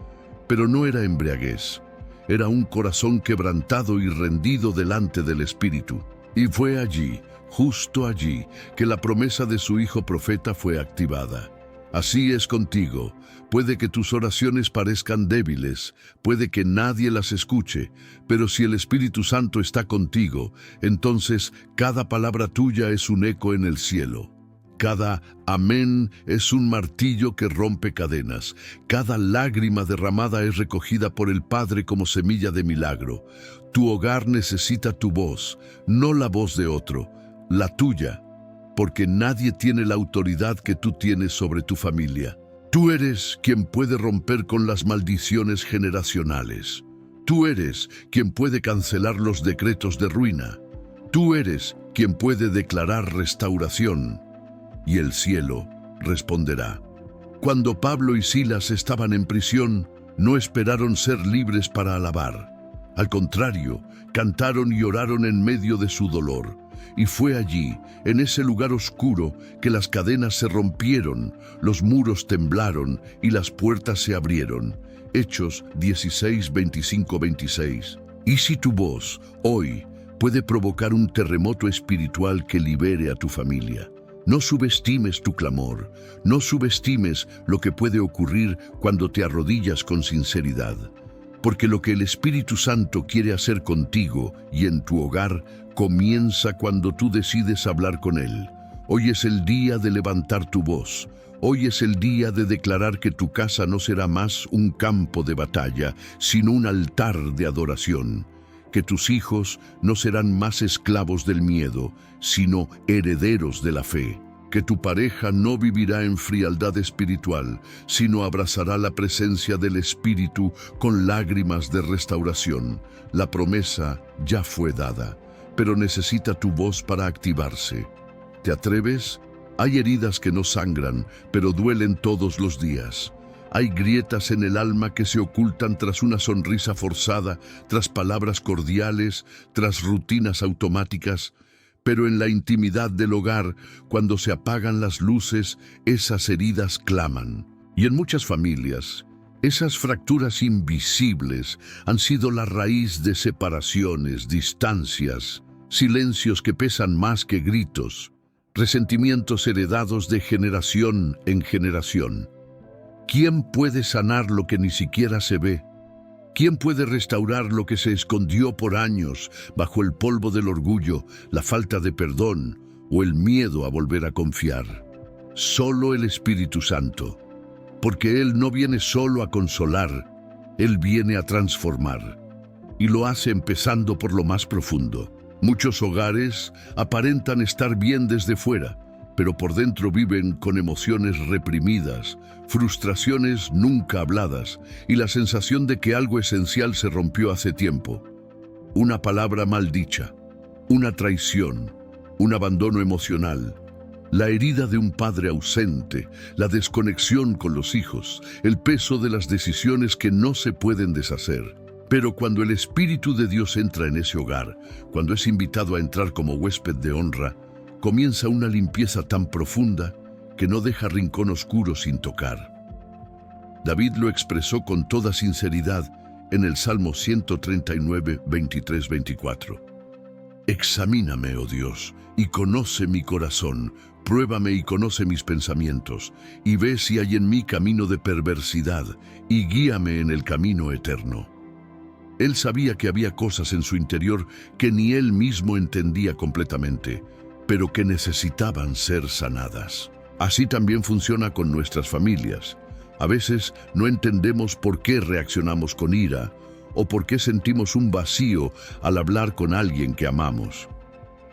Pero no era embriaguez, era un corazón quebrantado y rendido delante del Espíritu. Y fue allí, justo allí, que la promesa de su hijo profeta fue activada. Así es contigo. Puede que tus oraciones parezcan débiles, puede que nadie las escuche, pero si el Espíritu Santo está contigo, entonces cada palabra tuya es un eco en el cielo. Cada amén es un martillo que rompe cadenas. Cada lágrima derramada es recogida por el Padre como semilla de milagro. Tu hogar necesita tu voz, no la voz de otro, la tuya, porque nadie tiene la autoridad que tú tienes sobre tu familia. Tú eres quien puede romper con las maldiciones generacionales. Tú eres quien puede cancelar los decretos de ruina. Tú eres quien puede declarar restauración. Y el cielo responderá. Cuando Pablo y Silas estaban en prisión, no esperaron ser libres para alabar. Al contrario, cantaron y oraron en medio de su dolor. Y fue allí, en ese lugar oscuro, que las cadenas se rompieron, los muros temblaron y las puertas se abrieron. Hechos 16, 25, 26. ¿Y si tu voz, hoy, puede provocar un terremoto espiritual que libere a tu familia? No subestimes tu clamor, no subestimes lo que puede ocurrir cuando te arrodillas con sinceridad. Porque lo que el Espíritu Santo quiere hacer contigo y en tu hogar comienza cuando tú decides hablar con Él. Hoy es el día de levantar tu voz. Hoy es el día de declarar que tu casa no será más un campo de batalla, sino un altar de adoración. Que tus hijos no serán más esclavos del miedo, sino herederos de la fe. Que tu pareja no vivirá en frialdad espiritual, sino abrazará la presencia del Espíritu con lágrimas de restauración. La promesa ya fue dada, pero necesita tu voz para activarse. ¿Te atreves? Hay heridas que no sangran, pero duelen todos los días. Hay grietas en el alma que se ocultan tras una sonrisa forzada, tras palabras cordiales, tras rutinas automáticas. Pero en la intimidad del hogar, cuando se apagan las luces, esas heridas claman. Y en muchas familias, esas fracturas invisibles han sido la raíz de separaciones, distancias, silencios que pesan más que gritos, resentimientos heredados de generación en generación. ¿Quién puede sanar lo que ni siquiera se ve? ¿Quién puede restaurar lo que se escondió por años bajo el polvo del orgullo, la falta de perdón o el miedo a volver a confiar? Solo el Espíritu Santo, porque Él no viene solo a consolar, Él viene a transformar, y lo hace empezando por lo más profundo. Muchos hogares aparentan estar bien desde fuera, pero por dentro viven con emociones reprimidas, frustraciones nunca habladas y la sensación de que algo esencial se rompió hace tiempo. Una palabra mal dicha, una traición, un abandono emocional, la herida de un padre ausente, la desconexión con los hijos, el peso de las decisiones que no se pueden deshacer. Pero cuando el Espíritu de Dios entra en ese hogar, cuando es invitado a entrar como huésped de honra, comienza una limpieza tan profunda que no deja rincón oscuro sin tocar. David lo expresó con toda sinceridad en el Salmo 139, 23, 24. Examíname, oh Dios, y conoce mi corazón, pruébame y conoce mis pensamientos, y ve si hay en mí camino de perversidad, y guíame en el camino eterno. Él sabía que había cosas en su interior que ni él mismo entendía completamente, pero que necesitaban ser sanadas. Así también funciona con nuestras familias. A veces no entendemos por qué reaccionamos con ira o por qué sentimos un vacío al hablar con alguien que amamos.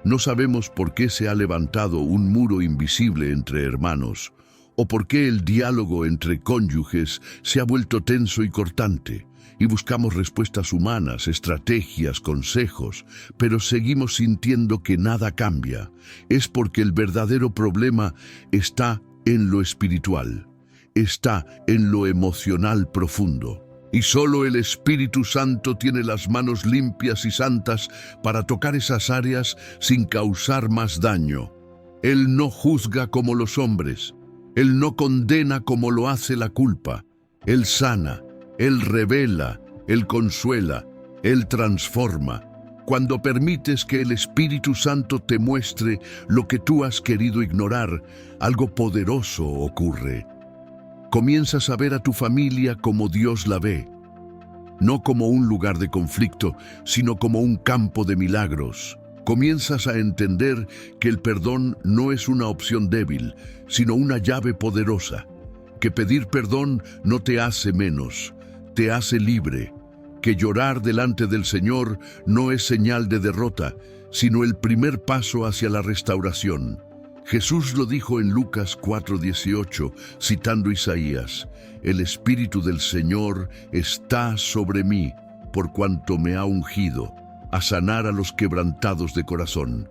No sabemos por qué se ha levantado un muro invisible entre hermanos o por qué el diálogo entre cónyuges se ha vuelto tenso y cortante. Y buscamos respuestas humanas, estrategias, consejos, pero seguimos sintiendo que nada cambia. Es porque el verdadero problema está en lo espiritual, está en lo emocional profundo. Y solo el Espíritu Santo tiene las manos limpias y santas para tocar esas áreas sin causar más daño. Él no juzga como los hombres. Él no condena como lo hace la culpa. Él sana, Él revela, Él consuela, Él transforma. Cuando permites que el Espíritu Santo te muestre lo que tú has querido ignorar, algo poderoso ocurre. Comienzas a ver a tu familia como Dios la ve, no como un lugar de conflicto, sino como un campo de milagros. Comienzas a entender que el perdón no es una opción débil, sino una llave poderosa. Que pedir perdón no te hace menos, te hace libre. Que llorar delante del Señor no es señal de derrota, sino el primer paso hacia la restauración. Jesús lo dijo en Lucas 4:18, citando Isaías: «El Espíritu del Señor está sobre mí, por cuanto me ha ungido, a sanar a los quebrantados de corazón».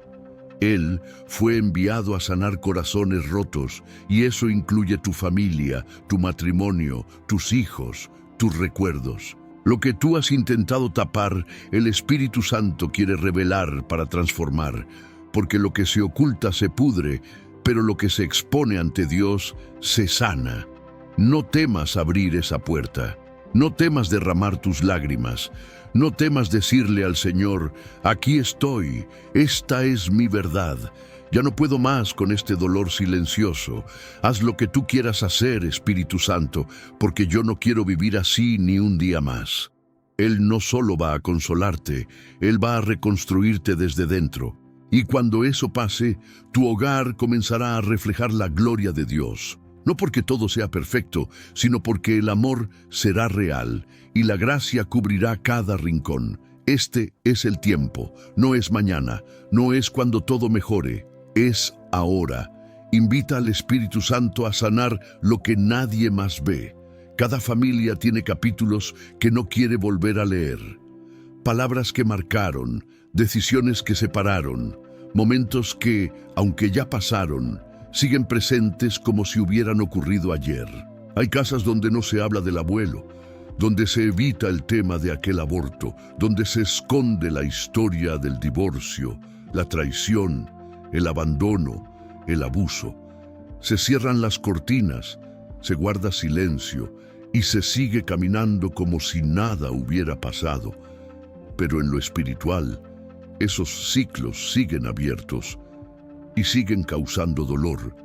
Él fue enviado a sanar corazones rotos, y eso incluye tu familia, tu matrimonio, tus hijos, tus recuerdos. Lo que tú has intentado tapar, el Espíritu Santo quiere revelar para transformar, porque lo que se oculta se pudre, pero lo que se expone ante Dios se sana. No temas abrir esa puerta. No temas derramar tus lágrimas. No temas decirle al Señor: «Aquí estoy, esta es mi verdad. Ya no puedo más con este dolor silencioso. Haz lo que tú quieras hacer, Espíritu Santo, porque yo no quiero vivir así ni un día más». Él no solo va a consolarte, Él va a reconstruirte desde dentro. Y cuando eso pase, tu hogar comenzará a reflejar la gloria de Dios. No porque todo sea perfecto, sino porque el amor será real y la gracia cubrirá cada rincón. Este es el tiempo, no es mañana, no es cuando todo mejore, es ahora. Invita al Espíritu Santo a sanar lo que nadie más ve. Cada familia tiene capítulos que no quiere volver a leer. Palabras que marcaron, decisiones que separaron, momentos que, aunque ya pasaron, siguen presentes como si hubieran ocurrido ayer. Hay casas donde no se habla del abuelo, donde se evita el tema de aquel aborto, donde se esconde la historia del divorcio, la traición, el abandono, el abuso. Se cierran las cortinas, se guarda silencio y se sigue caminando como si nada hubiera pasado. Pero en lo espiritual, esos ciclos siguen abiertos y siguen causando dolor.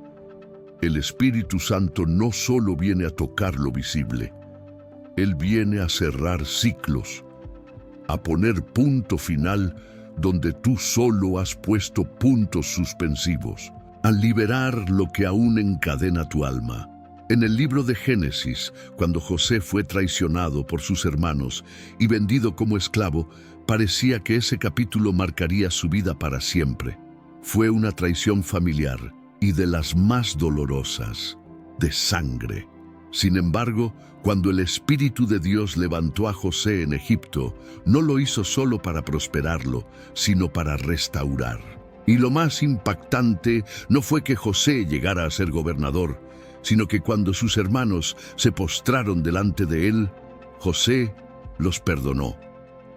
El Espíritu Santo no solo viene a tocar lo visible, Él viene a cerrar ciclos, a poner punto final donde tú solo has puesto puntos suspensivos, a liberar lo que aún encadena tu alma. En el libro de Génesis, cuando José fue traicionado por sus hermanos y vendido como esclavo, parecía que ese capítulo marcaría su vida para siempre. Fue una traición familiar y de las más dolorosas, de sangre. Sin embargo, cuando el Espíritu de Dios levantó a José en Egipto, no lo hizo solo para prosperarlo, sino para restaurar. Y lo más impactante no fue que José llegara a ser gobernador, sino que cuando sus hermanos se postraron delante de él, José los perdonó.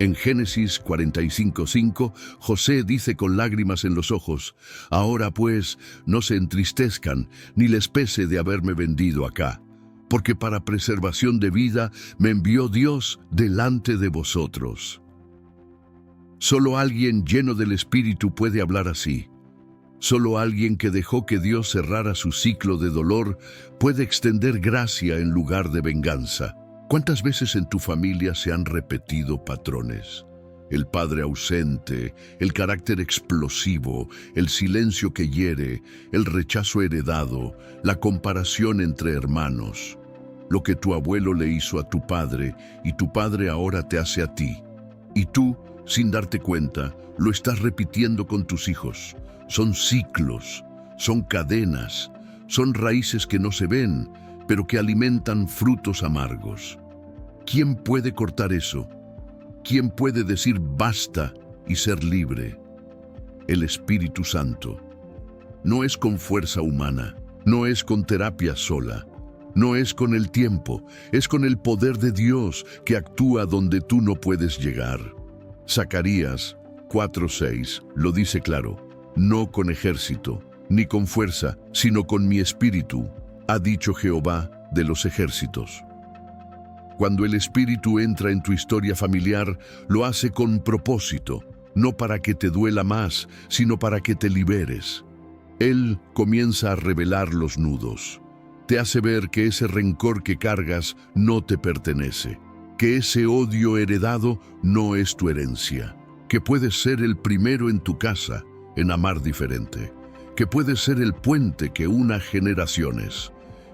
En Génesis 45:5, José dice con lágrimas en los ojos: «Ahora pues, no se entristezcan, ni les pese de haberme vendido acá, porque para preservación de vida me envió Dios delante de vosotros». Solo alguien lleno del Espíritu puede hablar así. Solo alguien que dejó que Dios cerrara su ciclo de dolor puede extender gracia en lugar de venganza. ¿Cuántas veces en tu familia se han repetido patrones? El padre ausente, el carácter explosivo, el silencio que hiere, el rechazo heredado, la comparación entre hermanos. Lo que tu abuelo le hizo a tu padre y tu padre ahora te hace a ti. Y tú, sin darte cuenta, lo estás repitiendo con tus hijos. Son ciclos, son cadenas, son raíces que no se ven, pero que alimentan frutos amargos. ¿Quién puede cortar eso? ¿Quién puede decir basta y ser libre? El Espíritu Santo. No es con fuerza humana, no es con terapia sola, No es con el tiempo, es con el poder de Dios que actúa donde tú no puedes llegar. Zacarías 4:6 lo dice claro: no con ejército, ni con fuerza, sino con mi espíritu, ha dicho Jehová de los ejércitos. Cuando el Espíritu entra en tu historia familiar, lo hace con propósito, no para que te duela más, sino para que te liberes. Él comienza a revelar los nudos. Te hace ver que ese rencor que cargas no te pertenece, que ese odio heredado no es tu herencia, que puedes ser el primero en tu casa en amar diferente, que puedes ser el puente que una generaciones,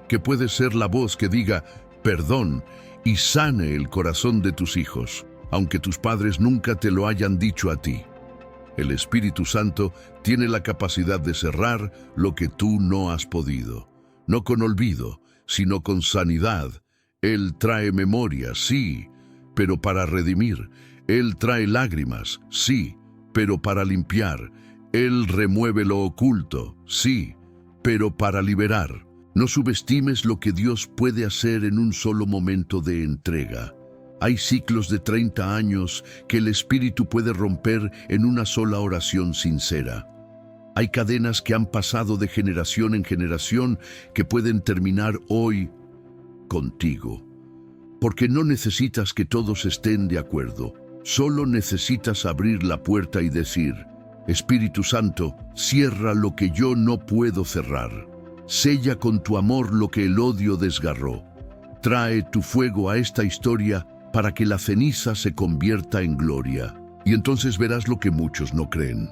que puedes ser la voz que diga perdón y sane el corazón de tus hijos, aunque tus padres nunca te lo hayan dicho a ti. El Espíritu Santo tiene la capacidad de cerrar lo que tú no has podido, no con olvido, sino con sanidad. Él trae memoria, sí, pero para redimir. Él trae lágrimas, sí, pero para limpiar. Él remueve lo oculto, sí, pero para liberar. No subestimes lo que Dios puede hacer en un solo momento de entrega. Hay ciclos de 30 años que el Espíritu puede romper en una sola oración sincera. Hay cadenas que han pasado de generación en generación que pueden terminar hoy contigo. Porque no necesitas que todos estén de acuerdo. Solo necesitas abrir la puerta y decir: Espíritu Santo, cierra lo que yo no puedo cerrar. Sella con tu amor lo que el odio desgarró. Trae tu fuego a esta historia para que la ceniza se convierta en gloria. Y entonces verás lo que muchos no creen: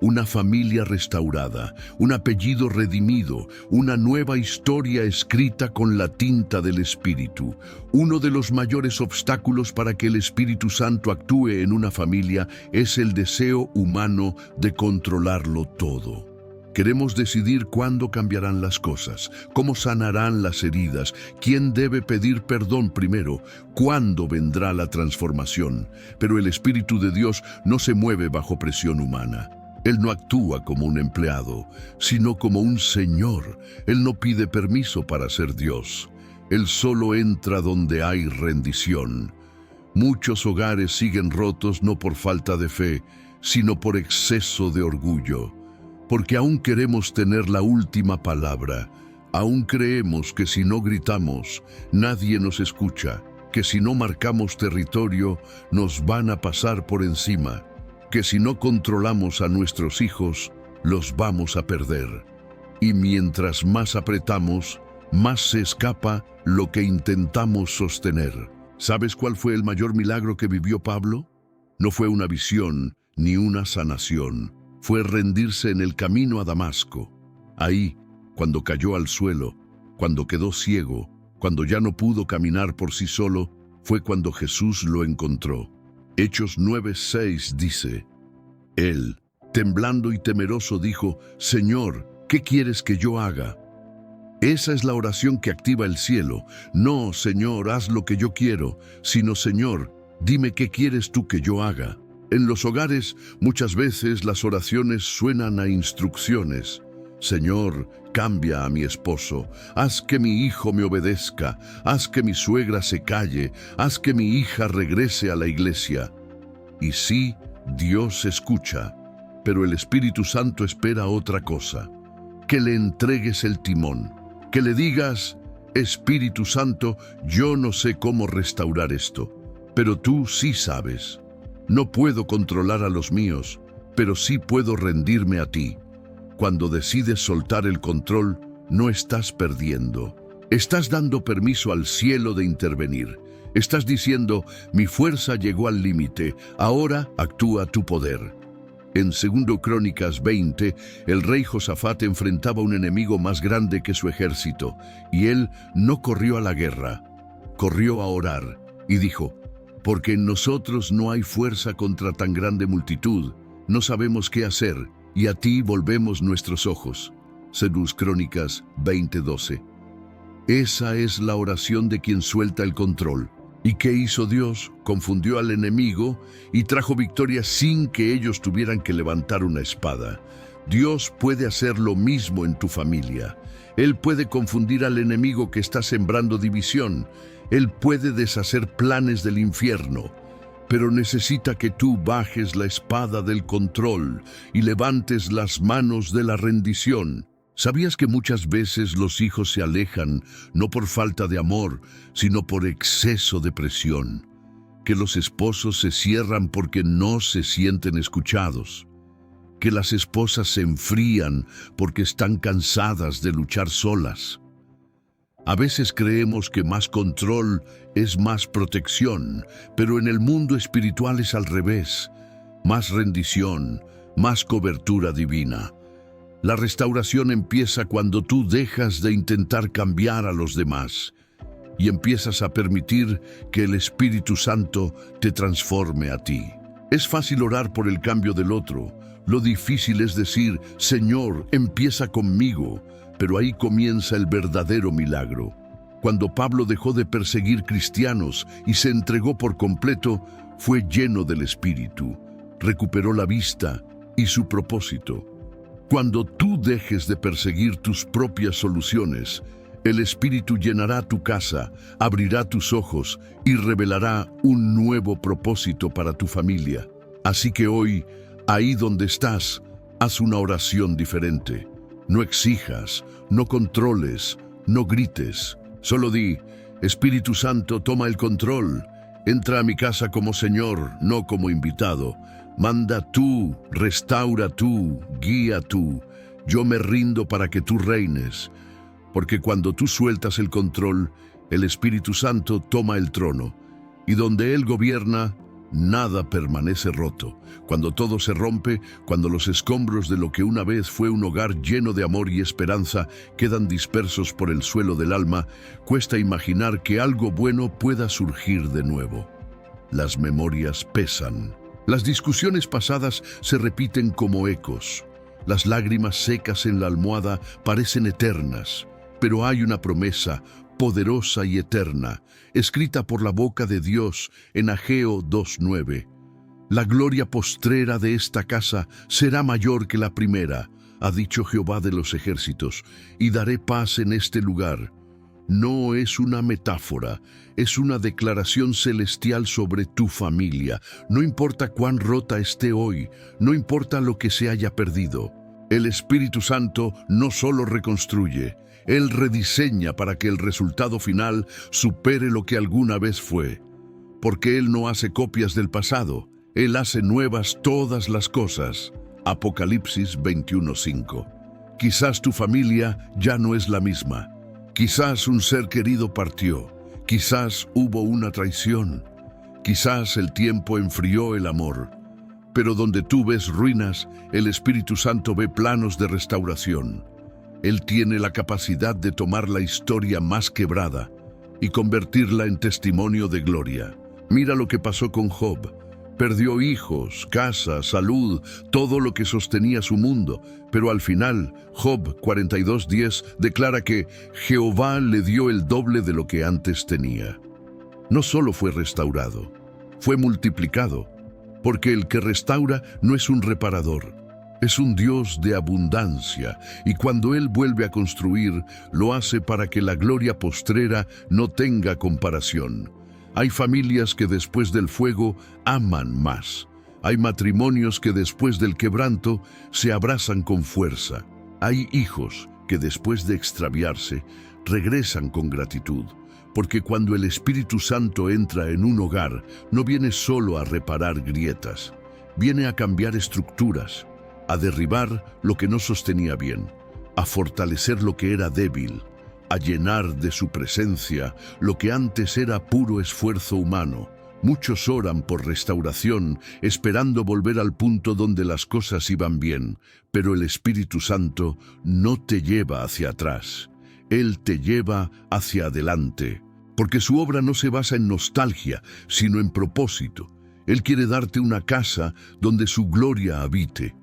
una familia restaurada, un apellido redimido, una nueva historia escrita con la tinta del Espíritu. Uno de los mayores obstáculos para que el Espíritu Santo actúe en una familia es el deseo humano de controlarlo todo. Queremos decidir cuándo cambiarán las cosas, cómo sanarán las heridas, quién debe pedir perdón primero, cuándo vendrá la transformación. Pero el Espíritu de Dios no se mueve bajo presión humana. Él no actúa como un empleado, sino como un Señor. Él no pide permiso para ser Dios. Él solo entra donde hay rendición. Muchos hogares siguen rotos no por falta de fe, sino por exceso de orgullo. Porque aún queremos tener la última palabra. Aún creemos que si no gritamos, nadie nos escucha, que si no marcamos territorio, nos van a pasar por encima, que si no controlamos a nuestros hijos, los vamos a perder. Y mientras más apretamos, más se escapa lo que intentamos sostener. ¿Sabes cuál fue el mayor milagro que vivió Pablo? No fue una visión ni una sanación. Fue rendirse en el camino a Damasco. Ahí, cuando cayó al suelo, cuando quedó ciego, cuando ya no pudo caminar por sí solo, fue cuando Jesús lo encontró. Hechos 9:6 dice: Él, temblando y temeroso, dijo: Señor, ¿qué quieres que yo haga? Esa es la oración que activa el cielo. No, Señor, haz lo que yo quiero, sino, Señor, dime qué quieres tú que yo haga. En los hogares, muchas veces las oraciones suenan a instrucciones. Señor, cambia a mi esposo, haz que mi hijo me obedezca, haz que mi suegra se calle, haz que mi hija regrese a la iglesia. Y sí, Dios escucha, pero el Espíritu Santo espera otra cosa: que le entregues el timón, que le digas: Espíritu Santo, yo no sé cómo restaurar esto, pero tú sí sabes. No puedo controlar a los míos, pero sí puedo rendirme a ti. Cuando decides soltar el control, no estás perdiendo. Estás dando permiso al cielo de intervenir. Estás diciendo: mi fuerza llegó al límite, ahora actúa tu poder. En 2 Crónicas 20, el rey Josafat enfrentaba un enemigo más grande que su ejército, y él no corrió a la guerra, corrió a orar, y dijo: porque en nosotros no hay fuerza contra tan grande multitud, no sabemos qué hacer, y a ti volvemos nuestros ojos. 2 Crónicas 20:12. Esa es la oración de quien suelta el control. ¿Y qué hizo Dios? Confundió al enemigo y trajo victoria sin que ellos tuvieran que levantar una espada. Dios puede hacer lo mismo en tu familia. Él puede confundir al enemigo que está sembrando división. Él puede deshacer planes del infierno. Pero necesita que tú bajes la espada del control y levantes las manos de la rendición. ¿Sabías que muchas veces los hijos se alejan no por falta de amor, sino por exceso de presión? Que los esposos se cierran porque no se sienten escuchados. Que las esposas se enfrían porque están cansadas de luchar solas. A veces creemos que más control es más protección, pero en el mundo espiritual es al revés. Más rendición, más cobertura divina. La restauración empieza cuando tú dejas de intentar cambiar a los demás y empiezas a permitir que el Espíritu Santo te transforme a ti. Es fácil orar por el cambio del otro. Lo difícil es decir, Señor, empieza conmigo, pero ahí comienza el verdadero milagro. Cuando Pablo dejó de perseguir cristianos y se entregó por completo, fue lleno del Espíritu, recuperó la vista y su propósito. Cuando tú dejes de perseguir tus propias soluciones, el Espíritu llenará tu casa, abrirá tus ojos y revelará un nuevo propósito para tu familia. Así que hoy, ahí donde estás, haz una oración diferente. No exijas, no controles, no grites. Solo di, Espíritu Santo, toma el control. Entra a mi casa como Señor, no como invitado. Manda tú, restaura tú, guía tú. Yo me rindo para que tú reines. Porque cuando tú sueltas el control, el Espíritu Santo toma el trono. Y donde Él gobierna, nada permanece roto. Cuando todo se rompe, cuando los escombros de lo que una vez fue un hogar lleno de amor y esperanza quedan dispersos por el suelo del alma, cuesta imaginar que algo bueno pueda surgir de nuevo. Las memorias pesan. Las discusiones pasadas se repiten como ecos. Las lágrimas secas en la almohada parecen eternas, pero hay una promesa poderosa y eterna, escrita por la boca de Dios en Ageo 2:9. La gloria postrera de esta casa será mayor que la primera, ha dicho Jehová de los ejércitos, y daré paz en este lugar. No es una metáfora, es una declaración celestial sobre tu familia. No importa cuán rota esté hoy, no importa lo que se haya perdido. El Espíritu Santo no solo reconstruye, Él rediseña para que el resultado final supere lo que alguna vez fue. Porque Él no hace copias del pasado, Él hace nuevas todas las cosas. Apocalipsis 21:5. Quizás tu familia ya no es la misma. Quizás un ser querido partió, quizás hubo una traición, quizás el tiempo enfrió el amor. Pero donde tú ves ruinas, el Espíritu Santo ve planos de restauración. Él tiene la capacidad de tomar la historia más quebrada y convertirla en testimonio de gloria. Mira lo que pasó con Job. Perdió hijos, casa, salud, todo lo que sostenía su mundo, pero al final, Job 42:10 declara que Jehová le dio el doble de lo que antes tenía. No solo fue restaurado, fue multiplicado, porque el que restaura no es un reparador, es un Dios de abundancia, y cuando Él vuelve a construir, lo hace para que la gloria postrera no tenga comparación. Hay familias que después del fuego aman más. Hay matrimonios que después del quebranto se abrazan con fuerza. Hay hijos que después de extraviarse regresan con gratitud. Porque cuando el Espíritu Santo entra en un hogar, no viene solo a reparar grietas. Viene a cambiar estructuras, a derribar lo que no sostenía bien, a fortalecer lo que era débil, a llenar de su presencia lo que antes era puro esfuerzo humano. Muchos oran por restauración, esperando volver al punto donde las cosas iban bien, pero el Espíritu Santo no te lleva hacia atrás. Él te lleva hacia adelante, porque su obra no se basa en nostalgia, sino en propósito. Él quiere darte una casa donde su gloria habite,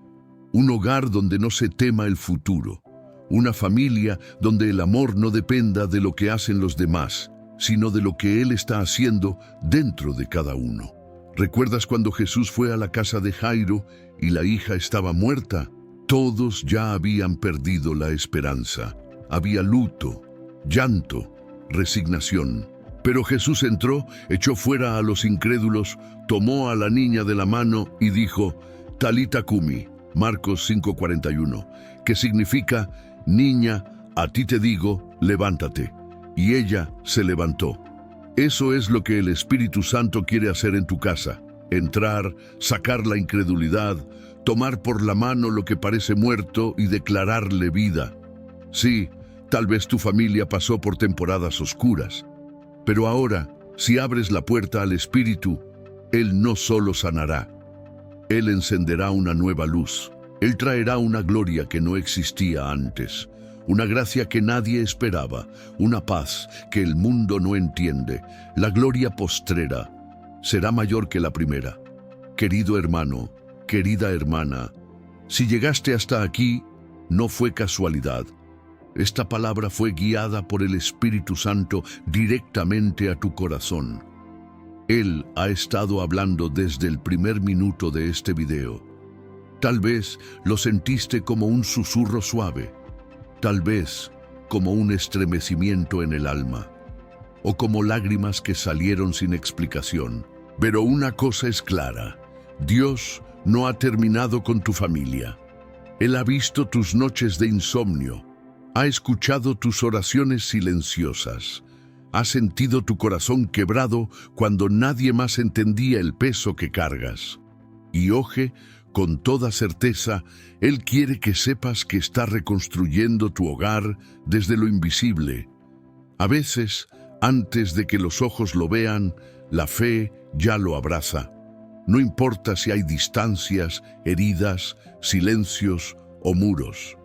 un hogar donde no se tema el futuro, una familia donde el amor no dependa de lo que hacen los demás, sino de lo que Él está haciendo dentro de cada uno. ¿Recuerdas cuando Jesús fue a la casa de Jairo y la hija estaba muerta? Todos ya habían perdido la esperanza. Había luto, llanto, resignación. Pero Jesús entró, echó fuera a los incrédulos, tomó a la niña de la mano y dijo, Talita cumi, Marcos 5:41, que significa, niña, a ti te digo, levántate. Y ella se levantó. Eso es lo que el Espíritu Santo quiere hacer en tu casa. Entrar, sacar la incredulidad, tomar por la mano lo que parece muerto y declararle vida. Sí, tal vez tu familia pasó por temporadas oscuras, pero ahora, si abres la puerta al Espíritu, Él no solo sanará, Él encenderá una nueva luz. Él traerá una gloria que no existía antes, una gracia que nadie esperaba, una paz que el mundo no entiende. La gloria postrera será mayor que la primera. Querido hermano, querida hermana, si llegaste hasta aquí, no fue casualidad. Esta palabra fue guiada por el Espíritu Santo directamente a tu corazón. Él ha estado hablando desde el primer minuto de este video. Tal vez lo sentiste como un susurro suave, tal vez como un estremecimiento en el alma, o como lágrimas que salieron sin explicación. Pero una cosa es clara, Dios no ha terminado con tu familia. Él ha visto tus noches de insomnio, ha escuchado tus oraciones silenciosas, ha sentido tu corazón quebrado cuando nadie más entendía el peso que cargas. Y oje, con toda certeza, Él quiere que sepas que está reconstruyendo tu hogar desde lo invisible. A veces, antes de que los ojos lo vean, la fe ya lo abraza. No importa si hay distancias, heridas, silencios o muros.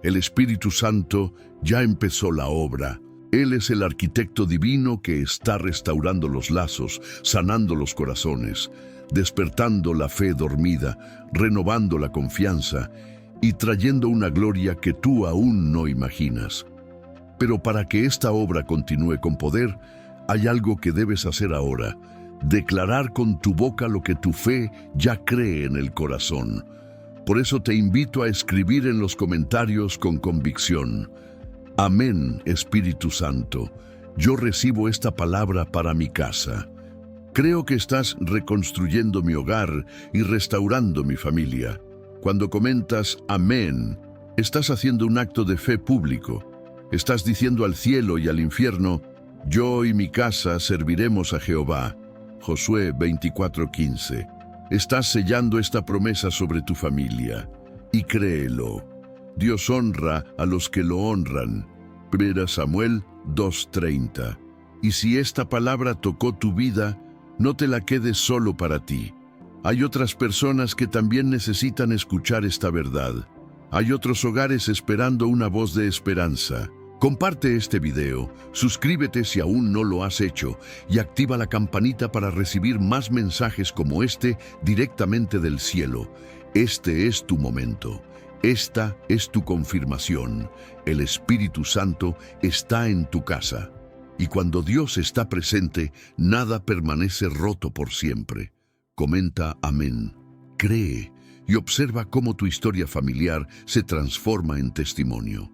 El Espíritu Santo ya empezó la obra. Él es el arquitecto divino que está restaurando los lazos, sanando los corazones, despertando la fe dormida, renovando la confianza y trayendo una gloria que tú aún no imaginas. Pero para que esta obra continúe con poder, hay algo que debes hacer ahora: declarar con tu boca lo que tu fe ya cree en el corazón. Por eso te invito a escribir en los comentarios con convicción: Amén, Espíritu Santo, yo recibo esta palabra para mi casa. Creo que estás reconstruyendo mi hogar y restaurando mi familia. Cuando comentas Amén, estás haciendo un acto de fe público. Estás diciendo al cielo y al infierno: yo y mi casa serviremos a Jehová. Josué 24:15. Estás sellando esta promesa sobre tu familia. Y créelo, Dios honra a los que lo honran. 1 Samuel 2:30. Y si esta palabra tocó tu vida, no te la quedes solo para ti. Hay otras personas que también necesitan escuchar esta verdad. Hay otros hogares esperando una voz de esperanza. Comparte este video, suscríbete si aún no lo has hecho y activa la campanita para recibir más mensajes como este directamente del cielo. Este es tu momento. Esta es tu confirmación. El Espíritu Santo está en tu casa. Y cuando Dios está presente, nada permanece roto por siempre. Comenta amén. Cree y observa cómo tu historia familiar se transforma en testimonio.